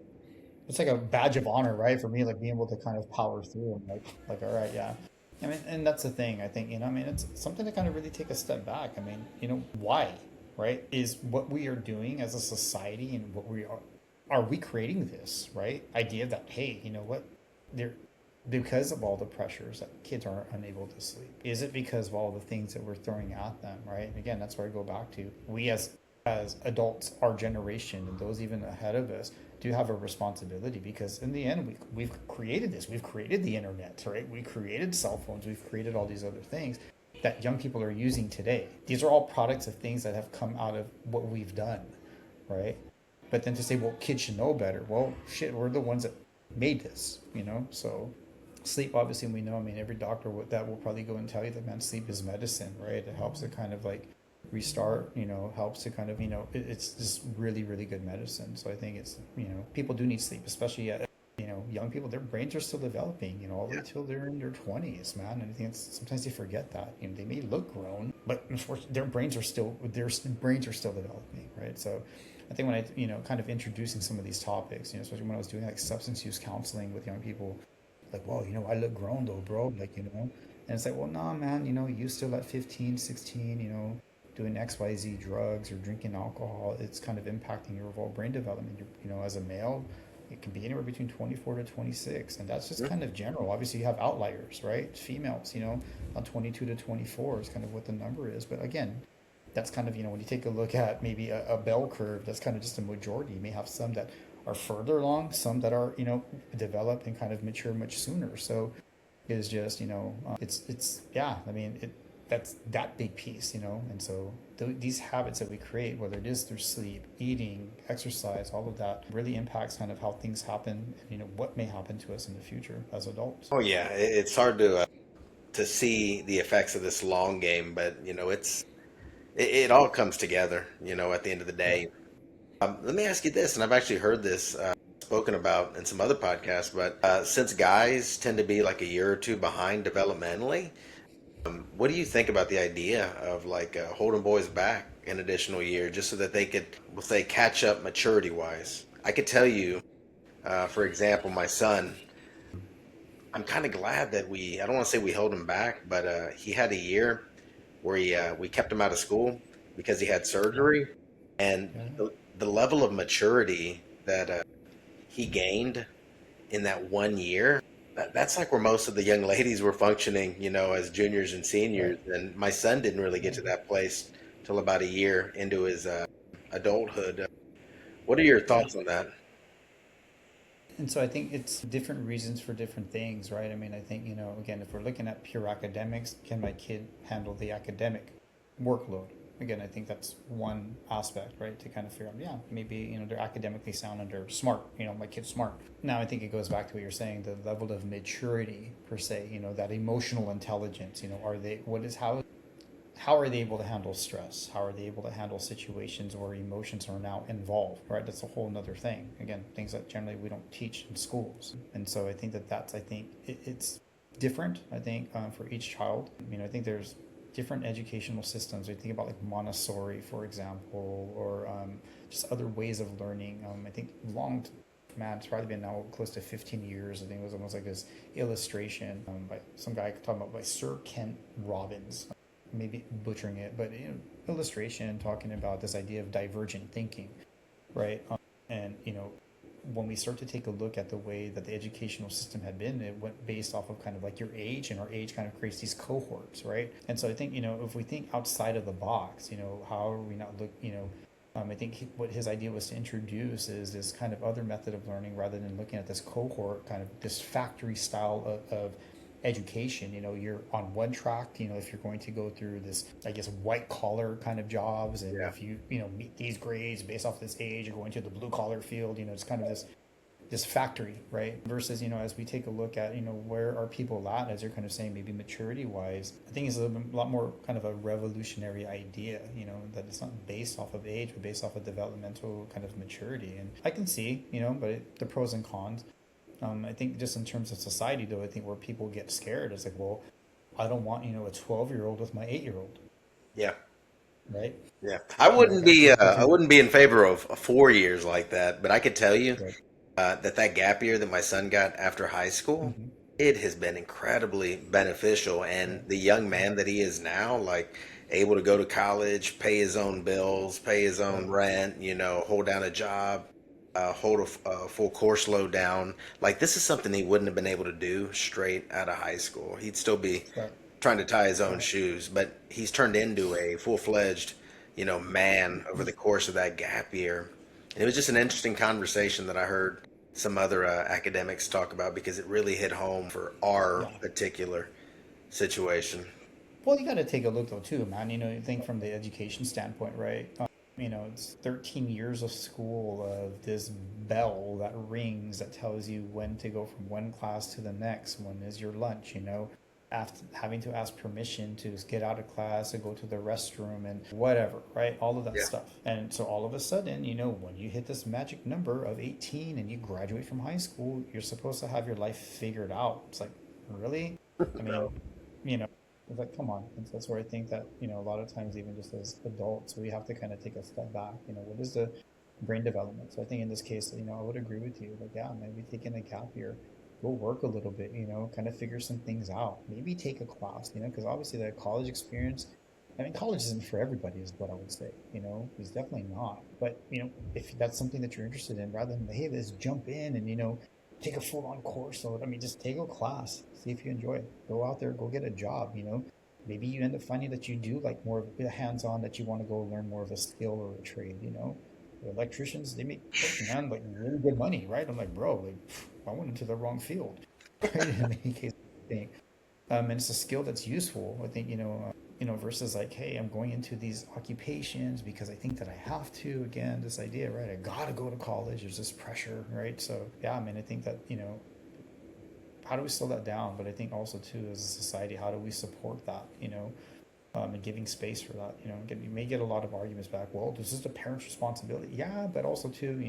It's like a badge of honor, right? For me, like being able to kind of power through and like, all right, yeah. I mean, and that's the thing. I think, I mean, it's something to kind of really take a step back. I mean, why, right? Is what we are doing as a society and what are we creating this, right? Idea that, hey, you know what? There, because of all the pressures that kids are unable to sleep. Is it because of all the things that we're throwing at them, right? And again, that's where I go back to. We as adults, our generation, and those even ahead of us, do have a responsibility because in the end, we've created this. We've created the internet, right? We created cell phones. We've created all these other things that young people are using today. These are all products of things that have come out of what we've done, right? But then to say, well, kids should know better. Well, shit, we're the ones that made this, So sleep, obviously, we know. I mean, every doctor that will probably go and tell you that, man, sleep is medicine, right? It helps to kind of like restart, helps to kind of, it's just really, really good medicine. So I think it's, people do need sleep, especially young people. Their brains are still developing, all the way yeah, till they're in their 20s, man. And I think sometimes they forget that, they may look grown, but unfortunately, their brains are still developing, right? So I think when I, kind of introducing some of these topics, especially when I was doing like substance use counseling with young people, like, well, I look grown though, bro. Like, and it's like, well, nah, man, you still at 15, 16, doing XYZ drugs or drinking alcohol. It's kind of impacting your overall brain development. As a male, it can be anywhere between 24 to 26, and that's just kind of general. Obviously, you have outliers, right? Females, on 22 to 24 is kind of what the number is. But again, that's kind of, when you take a look at maybe a bell curve, that's kind of just a majority. You may have some that are further along, some that are, develop and kind of mature much sooner. So it's just, it's yeah, I mean, that's that big piece, and so these habits that we create, whether it is through sleep, eating, exercise, all of that really impacts kind of how things happen and, what may happen to us in the future as adults. Oh yeah, it's hard to see the effects of this long game, but it all comes together, at the end of the day. Let me ask you this, and I've actually heard this spoken about in some other podcasts, but since guys tend to be like a year or two behind developmentally, what do you think about the idea of like holding boys back an additional year just so that they could, we'll say, catch up maturity wise? I could tell you, for example, my son, I'm kind of glad that I don't want to say we held him back, but he had a year where we kept him out of school because he had surgery. And the level of maturity that he gained in that 1 year, that's like where most of the young ladies were functioning, as juniors and seniors. And my son didn't really get to that place till about a year into his adulthood. What are your thoughts on that? And so I think it's different reasons for different things, right? I mean, I think, again, if we're looking at pure academics, can my kid handle the academic workload? Again, I think that's one aspect, right? To kind of figure out, yeah, maybe, they're academically sound and they're smart, my kid's smart. Now, I think it goes back to what you're saying, the level of maturity per se, that emotional intelligence, how are they able to handle stress? How are they able to handle situations where emotions are now involved, right? That's a whole nother thing. Again, things that generally we don't teach in schools. And so I think it's different, I think, for each child. I think there's different educational systems. We think about like Montessori, for example, or just other ways of learning. I think it's probably been now close to 15 years. I think it was almost like this illustration by some guy talking about by Sir Kent Robbins, maybe butchering it, but illustration talking about this idea of divergent thinking, right? And when we start to take a look at the way that the educational system had been, it went based off of kind of like your age, and our age kind of creates these cohorts, right? And so I think, if we think outside of the box, how are we not I think what his idea was to introduce is this kind of other method of learning rather than looking at this cohort, kind of this factory style of education. You're on one track, if you're going to go through this, I guess, white collar kind of jobs, and if you meet these grades based off this age, you're going to the blue collar field. It's kind of this factory, right? Versus, as we take a look at, where are people at, as you're kind of saying, maybe maturity wise, I think it's a lot more kind of a revolutionary idea, that it's not based off of age, but based off of developmental kind of maturity. And I can see, but the pros and cons. I think just in terms of society, though, I think where people get scared is like, well, I don't want, a 12-year-old with my 8-year-old. Yeah. Right. Yeah. I wouldn't be in favor of 4 years like that, but I could tell you that gap year that my son got after high school, it has been incredibly beneficial. And the young man that he is now, like, able to go to college, pay his own bills, pay his own rent, hold down a job, hold a full course load down. Like, this is something he wouldn't have been able to do straight out of high school. He'd still be trying to tie his own shoes, but he's turned into a full-fledged, man over the course of that gap year. And it was just an interesting conversation that I heard some other academics talk about, because it really hit home for our particular situation. Well, you got to take a look though too, man. You think from the education standpoint, right? It's 13 years of school of this bell that rings that tells you when to go from one class to the next. When is your lunch? After having to ask permission to get out of class and go to the restroom and whatever, right? All of that stuff. And so all of a sudden, when you hit this magic number of 18 and you graduate from high school, you're supposed to have your life figured out. It's like, really? I mean, it's like, come on. And so that's where I think that, a lot of times, even just as adults, we have to kind of take a step back. What is the brain development? So I think in this case, I would agree with you. Like, yeah, maybe taking a gap year, go work a little bit, kind of figure some things out. Maybe take a class, because obviously that college experience, I mean, college isn't for everybody, is what I would say. It's definitely not. But if that's something that you're interested in, rather than hey, let's jump in and take a full-on course. So I mean, just take a class, see if you enjoy it. Go out there, go get a job. Maybe you end up finding that you do like more of a hands-on, that you want to go learn more of a skill or a trade. The electricians, they make man like really good money, right? I'm like, bro, like I went into the wrong field, right? In many cases, I think. And it's a skill that's useful. I think versus like, hey, I'm going into these occupations because I think that I have to. Again, this idea, right? I gotta go to college. There's this pressure, right? So yeah, I mean, I think that how do we slow that down? But I think also too, as a society, how do we support that? And giving space for that. You may get a lot of arguments back. Well, this is the parent's responsibility. Yeah, but also too,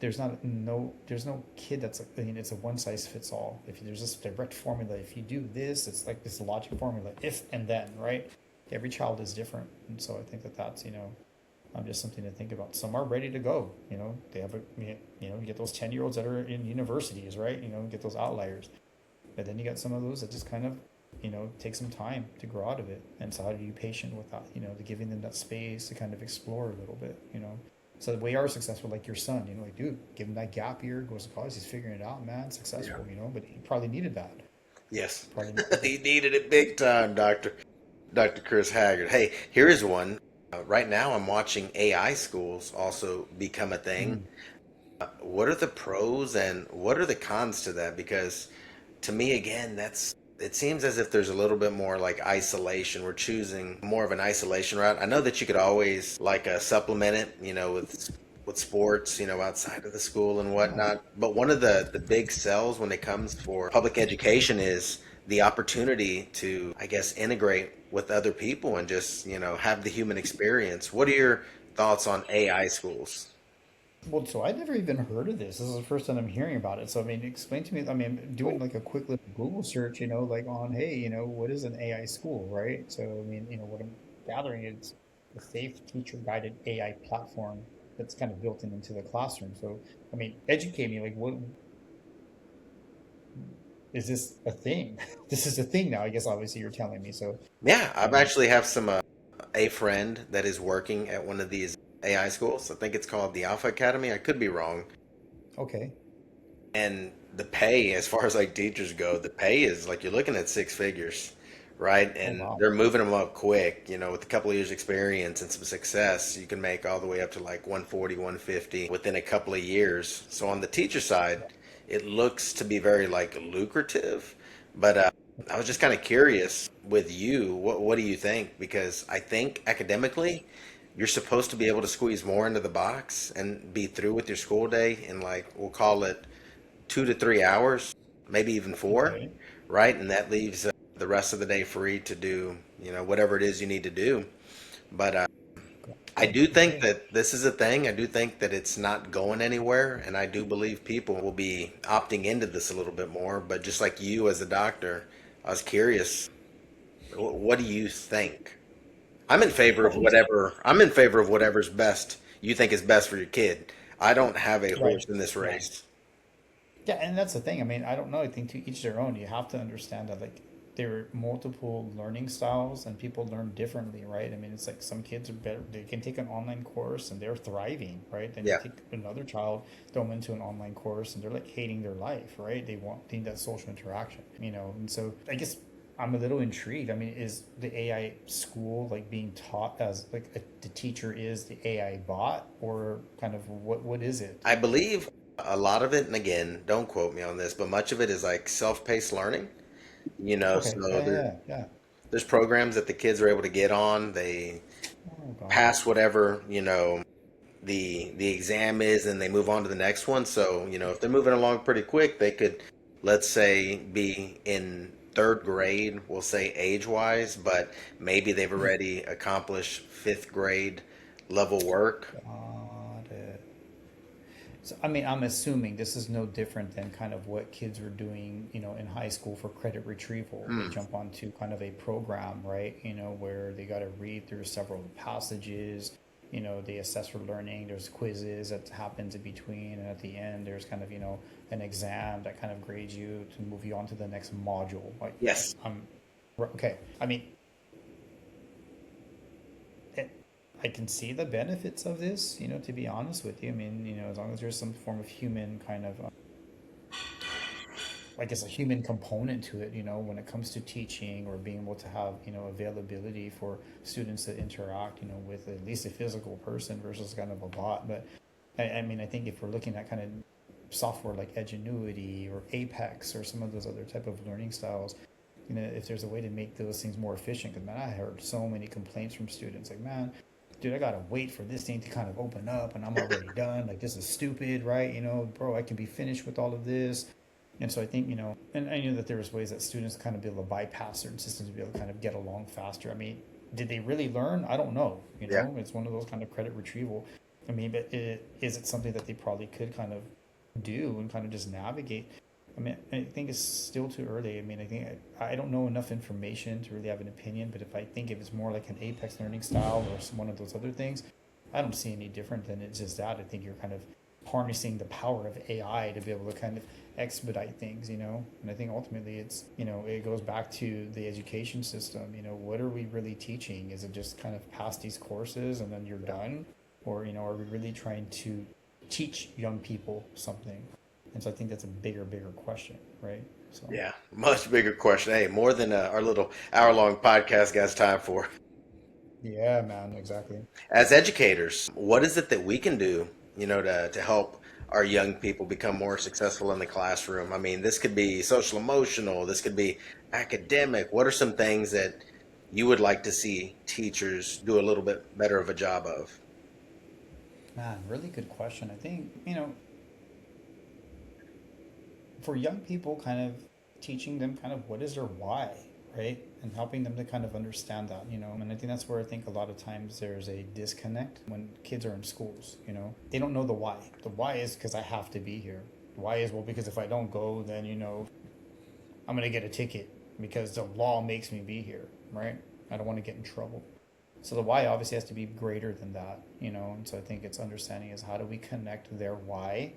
there's no kid that's it's a one size fits all. If there's this direct formula, if you do this, it's like this logic formula, if and then, right? Every child is different, and so I think that that's just something to think about. Some are ready to go. They have you get those 10-year-olds that are in universities, right? Get those outliers, but then you got some of those that just kind of take some time to grow out of it. And so how do you be patient with that? To giving them that space to kind of explore a little bit. So we are successful, like your son, like, dude, give him that gap year, goes to college, he's figuring it out, man, successful, but he probably needed that. Yes, Probably needed he needed it big time, Dr. Chris Haggard. Hey, here is one. Right now, I'm watching AI schools also become a thing. Mm. What are the pros and what are the cons to that? Because to me, again, it seems as if there's a little bit more like isolation. We're choosing more of an isolation route. I know that you could always like supplement it, with sports, outside of the school and whatnot. But one of the big sells when it comes for public education is the opportunity to, I guess, integrate with other people and just, have the human experience. What are your thoughts on AI schools? Well, so I never even heard of this. This is the first time I'm hearing about it. So, I mean, explain to me. I mean, I'm doing like a quick little Google search, like on, hey, what is an AI school, right? So, I mean, what I'm gathering is a safe teacher guided AI platform that's kind of built into the classroom. So, I mean, educate me. Like, what is this a thing? This is a thing now. I guess obviously you're telling me. So, Yeah, I've um, actually have some a friend that is working at one of these AI schools. I think it's called the Alpha Academy. I could be wrong. okay. And the pay, as far as like teachers go, the pay is like you're looking at six figures, right? Oh And wow. they're moving them up quick. With a couple of years experience and some success, you can make all the way up to like 140, 150 within a couple of years. So on the teacher side, it looks to be very like lucrative. But I was just kind of curious with you, what do you think? Because I think academically, you're supposed to be able to squeeze more into the box and be through with your school day in like we'll call it 2 to 3 hours, maybe even four, Okay. right? And that leaves the rest of the day free to do, whatever it is you need to do. But I Okay. do think Okay. that this is a thing. I do think that it's not going anywhere. And I do believe people will be opting into this a little bit more. But just like you as a doctor, I was curious, what do you think? I'm in favor of whatever's best you think is best for your kid. I don't have a Right. horse in this Yeah. race. Yeah, and that's the thing. I mean, I don't know. I think to each their own. You have to understand that like there are multiple learning styles and people learn differently, right? I mean, it's like some kids are better. They can take an online course and they're thriving, right? Then you Yeah. take another child, throw them into an online course and they're like hating their life, right? Need that social interaction, And so I guess I'm a little intrigued. I mean, is the AI school like being taught as like the teacher is the AI bot or kind of what is it? I believe a lot of it, and again, don't quote me on this, but much of it is like self-paced learning. Okay. So Yeah, yeah, yeah. Yeah. there's programs that the kids are able to get on. They Oh God. pass whatever, the exam is, and they move on to the next one. So, if they're moving along pretty quick, they could, let's say, be in third grade, we'll say age-wise, but maybe they've already accomplished fifth grade level work. Got it. So, I mean, I'm assuming this is no different than kind of what kids were doing, in high school for credit retrieval. They Hmm. jump onto kind of a program, right? Where they got to read through several passages. They assess for learning. There's quizzes that happens in between, and at the end, there's kind of an exam that kind of grades you to move you on to the next module. Like, Yes. I'm okay. I mean, I can see the benefits of this, to be honest with you. I mean, as long as there's some form of human kind of, I guess, a human component to it, when it comes to teaching or being able to have, availability for students to interact, with at least a physical person versus kind of a bot. But I mean, I think if we're looking at kind of software like Edgenuity or Apex or some of those other type of learning styles, if there's a way to make those things more efficient, because man, I heard so many complaints from students like, man, dude, I gotta wait for this thing to kind of open up and I'm already done. Like, this is stupid, right? Bro, I can be finished with all of this. And so I think, and I knew that there was ways that students kind of be able to bypass certain systems to be able to kind of get along faster. I mean, did they really learn? I don't know. Yeah. It's one of those kind of credit retrieval. I mean, but is it something that they probably could kind of do and kind of just navigate? I mean, I think it's still too early. I mean, I don't know enough information to really have an opinion, but if it's more like an Apex learning style or one of those other things, I don't see any different than it's just that. I think you're kind of harnessing the power of AI to be able to kind of expedite things, and I think ultimately it's, it goes back to the education system. What are we really teaching? Is it just kind of pass these courses and then you're done? Or, are we really trying to teach young people something? And so I think that's a bigger question, right? So Yeah, much bigger question. Hey, more than our little hour-long podcast got time for. yeah, man, exactly. As educators, what is it that we can do, to help our young people become more successful in the classroom? I mean, this could be social emotional, this could be academic. What are some things that you would like to see teachers do a little bit better of a job of? Man, really good question. I think, for young people, kind of teaching them kind of what is their why, right? And helping them to kind of understand that, and I think that's where I think a lot of times there's a disconnect when kids are in schools, they don't know the why. The why is because I have to be here. The why is, well, because if I don't go, then, I'm going to get a ticket because the law makes me be here, right? I don't want to get in trouble. So the why obviously has to be greater than that, and so I think it's understanding is how do we connect their why,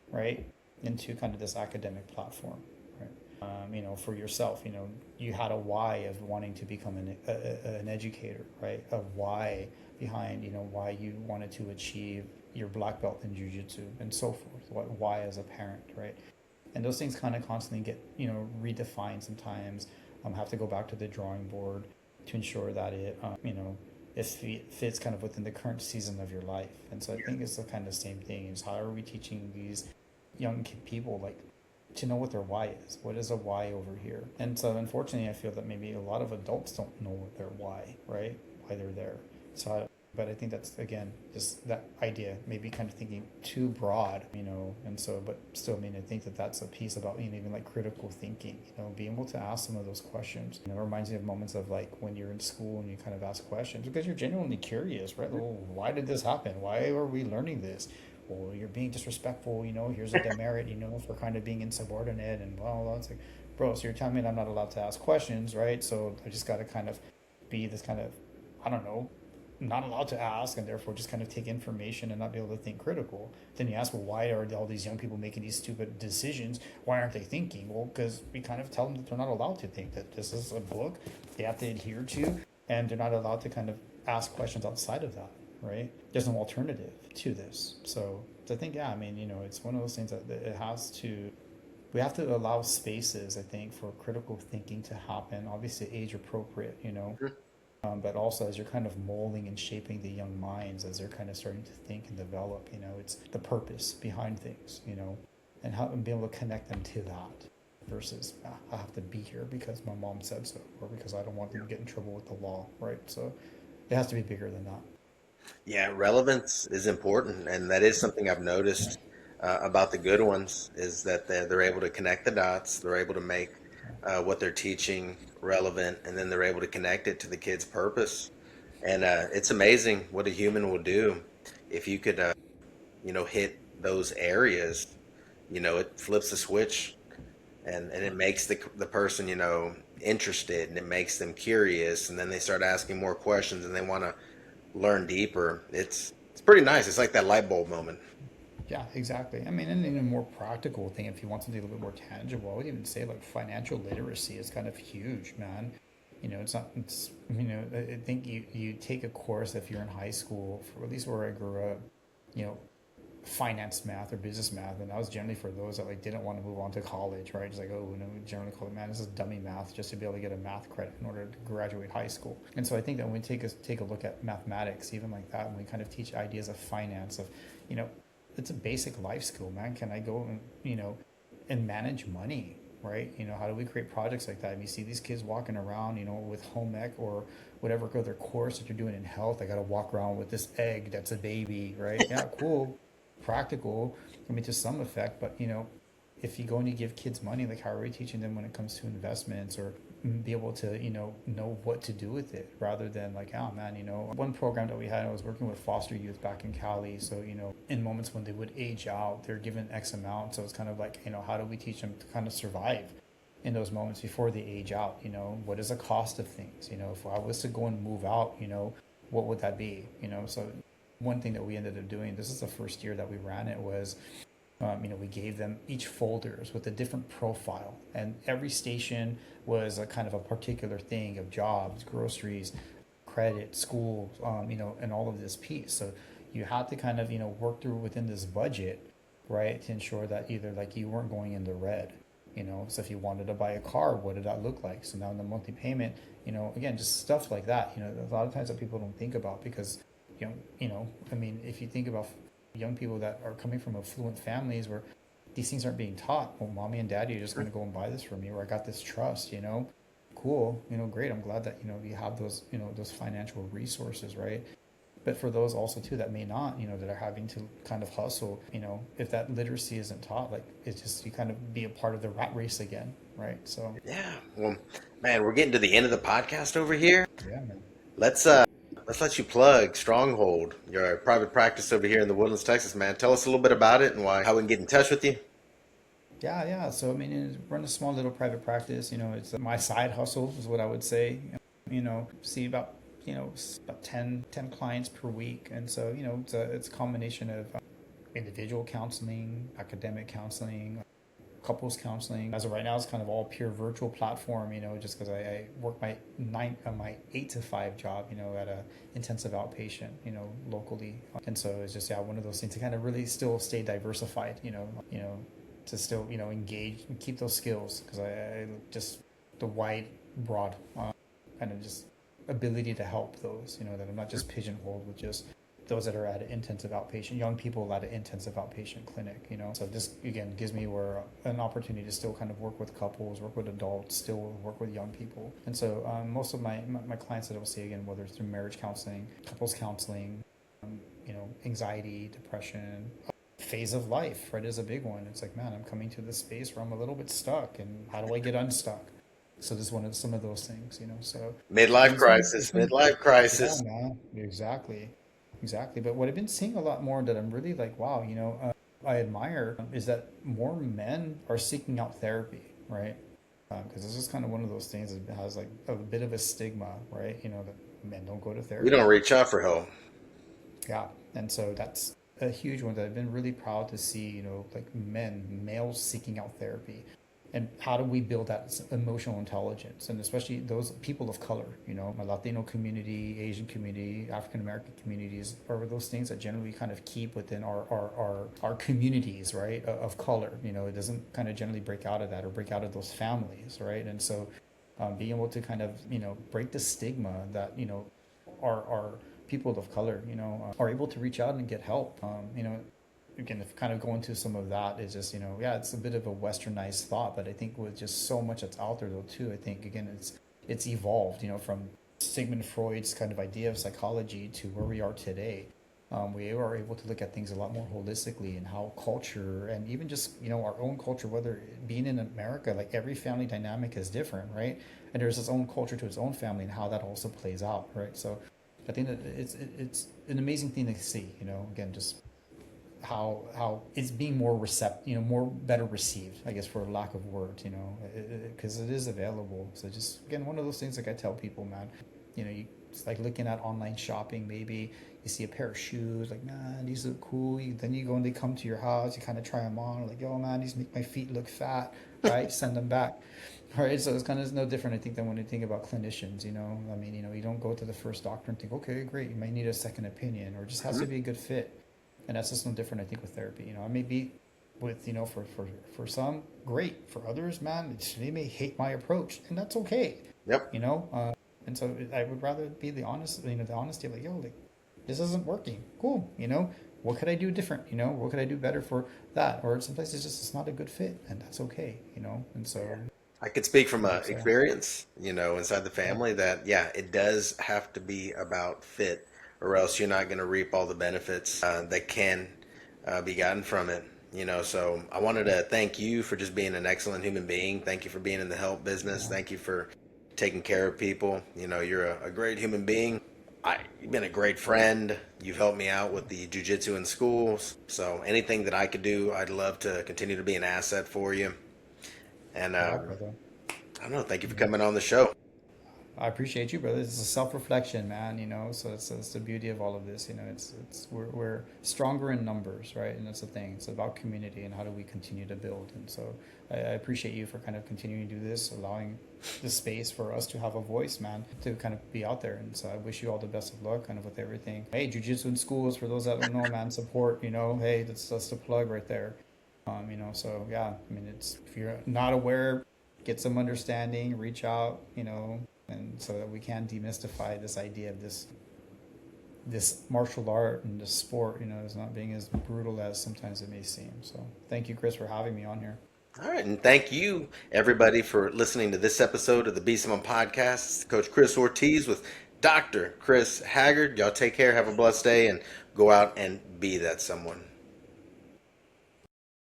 right, into kind of this academic platform, right? For yourself, you had a why of wanting to become an educator, right? A why behind, why you wanted to achieve your black belt in Jiu Jitsu and so forth. Why as a parent, right? And those things kind of constantly get, redefined sometimes. Have to go back to the drawing board to ensure that it, it fits kind of within the current season of your life. And so I think it's the kind of same thing is how are we teaching these young people like to know what their why is? What is a why over here? And so unfortunately I feel that maybe a lot of adults don't know what their why, right? Why they're there. But I think that's, again, just that idea, maybe kind of thinking too broad, and so, but still, I mean, I think that that's a piece about, even like critical thinking, being able to ask some of those questions. It reminds me of moments of like when you're in school and you kind of ask questions because you're genuinely curious, right? Well, why did this happen? Why are we learning this? Well, you're being disrespectful, here's a demerit, for kind of being insubordinate and blah, blah, blah. It's like, bro, so you're telling me that I'm not allowed to ask questions, right? So I just got to kind of be this kind of, I don't know, not allowed to ask and therefore just kind of take information and not be able to think critical. Then you ask, well, why are all these young people making these stupid decisions? Why aren't they thinking? Well, because we kind of tell them that they're not allowed to think, that this is a book they have to adhere to, and they're not allowed to kind of ask questions outside of that, right? There's no alternative to this. So I think, yeah, I mean, it's one of those things that we have to allow spaces, I think, for critical thinking to happen, obviously age appropriate, but also as you're kind of molding and shaping the young minds as they're kind of starting to think and develop, it's the purpose behind things, and how and be able to connect them to that versus I have to be here because my mom said so or because I don't want them to get in trouble with the law, right? So it has to be bigger than that. Yeah, relevance is important, and that is something I've noticed about the good ones is that they're able to connect the dots. They're able to make what they're teaching relevant, and then they're able to connect it to the kid's purpose. And it's amazing what a human will do if you could, hit those areas. It flips the switch, and it makes the person, interested, and it makes them curious, and then they start asking more questions, and they want to learn deeper. It's pretty nice. It's like that light bulb moment. Yeah, exactly. I mean, and in a more practical thing, if you want something a little bit more tangible, I would even say like financial literacy is kind of huge, man. It's not, it's, I think you take a course if you're in high school, for at least where I grew up, you know, finance math or business math, and that was generally for those that like didn't want to move on to college, right? It's like, oh, we generally call it, man, this is dummy math, just to be able to get a math credit in order to graduate high school. And so I think that when we take a look at mathematics, even like that, and we kind of teach ideas of finance, of, you know, it's a basic life skill, man. Can I go and, and manage money, right? How do we create projects like that? And you see these kids walking around, with home ec or whatever other course that you're doing in health. I got to walk around with this egg that's a baby, right? Yeah, cool, practical, I mean, to some effect, but if you go and you give kids money, like how are we teaching them when it comes to investments, or be able to know what to do with it, rather than like, oh man, one program that we had, I was working with foster youth back in Cali, so in moments when they would age out, they're given X amount, so it's kind of like, how do we teach them to kind of survive in those moments before they age out? What is the cost of things? If I was to go and move out, what would that be? So one thing that we ended up doing, this is the first year that we ran it, was we gave them each folders with a different profile, and every station was a kind of a particular thing of jobs, groceries, credit, school, and all of this piece. So you had to kind of work through within this budget, right, to ensure that either like you weren't going in the red. So if you wanted to buy a car, what did that look like? So now in the monthly payment, again, just stuff like that. A lot of times that people don't think about, because I mean, if you think about young people that are coming from affluent families where these things aren't being taught, well, mommy and daddy are just going to go and buy this for me, or I got this trust, cool, great. I'm glad that, you have those, those financial resources, right? But for those also too that may not, that are having to kind of hustle, if that literacy isn't taught, like it's just, you kind of be a part of the rat race again, right? So Yeah. Well, man, we're getting to the end of the podcast over here. yeah, man. Let's let you plug Stronghold, your private practice over here in the Woodlands, Texas, man. Tell us a little bit about it and how we can get in touch with you. Yeah. So, I mean, run a small little private practice, it's my side hustle is what I would say, see about, about 10 clients per week. And so, it's a combination of individual counseling, academic counseling, couples counseling. As of right now, it's kind of all pure virtual platform, just because I work my 8 to 5 job, at a intensive outpatient, locally. And so it's just, one of those things to kind of really still stay diversified, to still, engage and keep those skills, because I just the wide, broad kind of just ability to help those, that I'm not just pigeonholed with just those that are at an intensive outpatient, young people at an intensive outpatient clinic, So this, again, gives me an opportunity to still kind of work with couples, work with adults, still work with young people. And so most of my clients that I will see, again, whether it's through marriage counseling, couples counseling, anxiety, depression, phase of life, right, is a big one. It's like, man, I'm coming to this space where I'm a little bit stuck, and how do I get unstuck? So this is one of some of those things, So Midlife crisis. yeah, man, exactly. But what I've been seeing a lot more that I'm really like, wow, I admire, is that more men are seeking out therapy, right? Because this is kind of one of those things that has like a bit of a stigma, right? That men don't go to therapy. We don't reach out for help. Yeah, and so that's a huge one that I've been really proud to see, like males seeking out therapy. And how do we build that emotional intelligence? And especially those people of color, my Latino community, Asian community, African American communities, are those things that generally kind of keep within our communities, right, of color. It doesn't kind of generally break out of that or break out of those families, right? And so being able to kind of, break the stigma that, our people of color, are able to reach out and get help. Again, if kind of going to some of that is just, it's a bit of a westernized thought, but I think with just so much that's out there though too, I think again, it's evolved, from Sigmund Freud's kind of idea of psychology to where we are today. We are able to look at things a lot more holistically, and how culture, and even just, our own culture, whether being in America, like every family dynamic is different, right? And there's its own culture to its own family, and how that also plays out, right? So I think that it's an amazing thing to see, again, just how it's being more better received, I guess, for lack of words, because it is available. So just, again, one of those things, like I tell people, man, it's like looking at online shopping, maybe, you see a pair of shoes, like, man, these look cool. Then you go and they come to your house, you kind of try them on, like, yo, man, these make my feet look fat, right? Send them back. Right, so it's kind of no different, I think, than when you think about clinicians. I mean, you don't go to the first doctor and think, okay, great, you might need a second opinion, or it just has to be a good fit. And that's just no different, I think, with therapy. I may be with, for some, great. For others, man, they may hate my approach, and that's okay. Yep. And so I would rather be the honesty of like, yo, like, this isn't working. Cool. What could I do different? What could I do better for that? Or some places it's not a good fit, and that's okay. And so. I could speak from experience, inside the family that, it does have to be about fit, or else you're not going to reap all the benefits that can be gotten from it. So I wanted to thank you for just being an excellent human being. Thank you for being in the help business. Thank you for taking care of people. You're a great human being. You've been a great friend. You've helped me out with the jiu-jitsu in schools. So anything that I could do, I'd love to continue to be an asset for you. And I don't know, thank you for coming on the show. I appreciate you, brother. It's a self-reflection, man. So it's the beauty of all of this. We're stronger in numbers, right? And that's the thing. It's about community and how do we continue to build. And so I appreciate you for kind of continuing to do this, allowing the space for us to have a voice, man, to kind of be out there. And so I wish you all the best of luck, kind of with everything. Hey, jiu-jitsu in schools, for those that don't know, man, support. Hey, that's the plug right there. So yeah, I mean, if you're not aware, get some understanding, reach out, and so that we can demystify this idea of this martial art and this sport, as not being as brutal as sometimes it may seem. So thank you, Chris, for having me on here. All right, and thank you, everybody, for listening to this episode of the Be Someone Podcast. Coach Chris Ortiz with Dr. Chris Haggard. Y'all take care, have a blessed day, and go out and be that someone.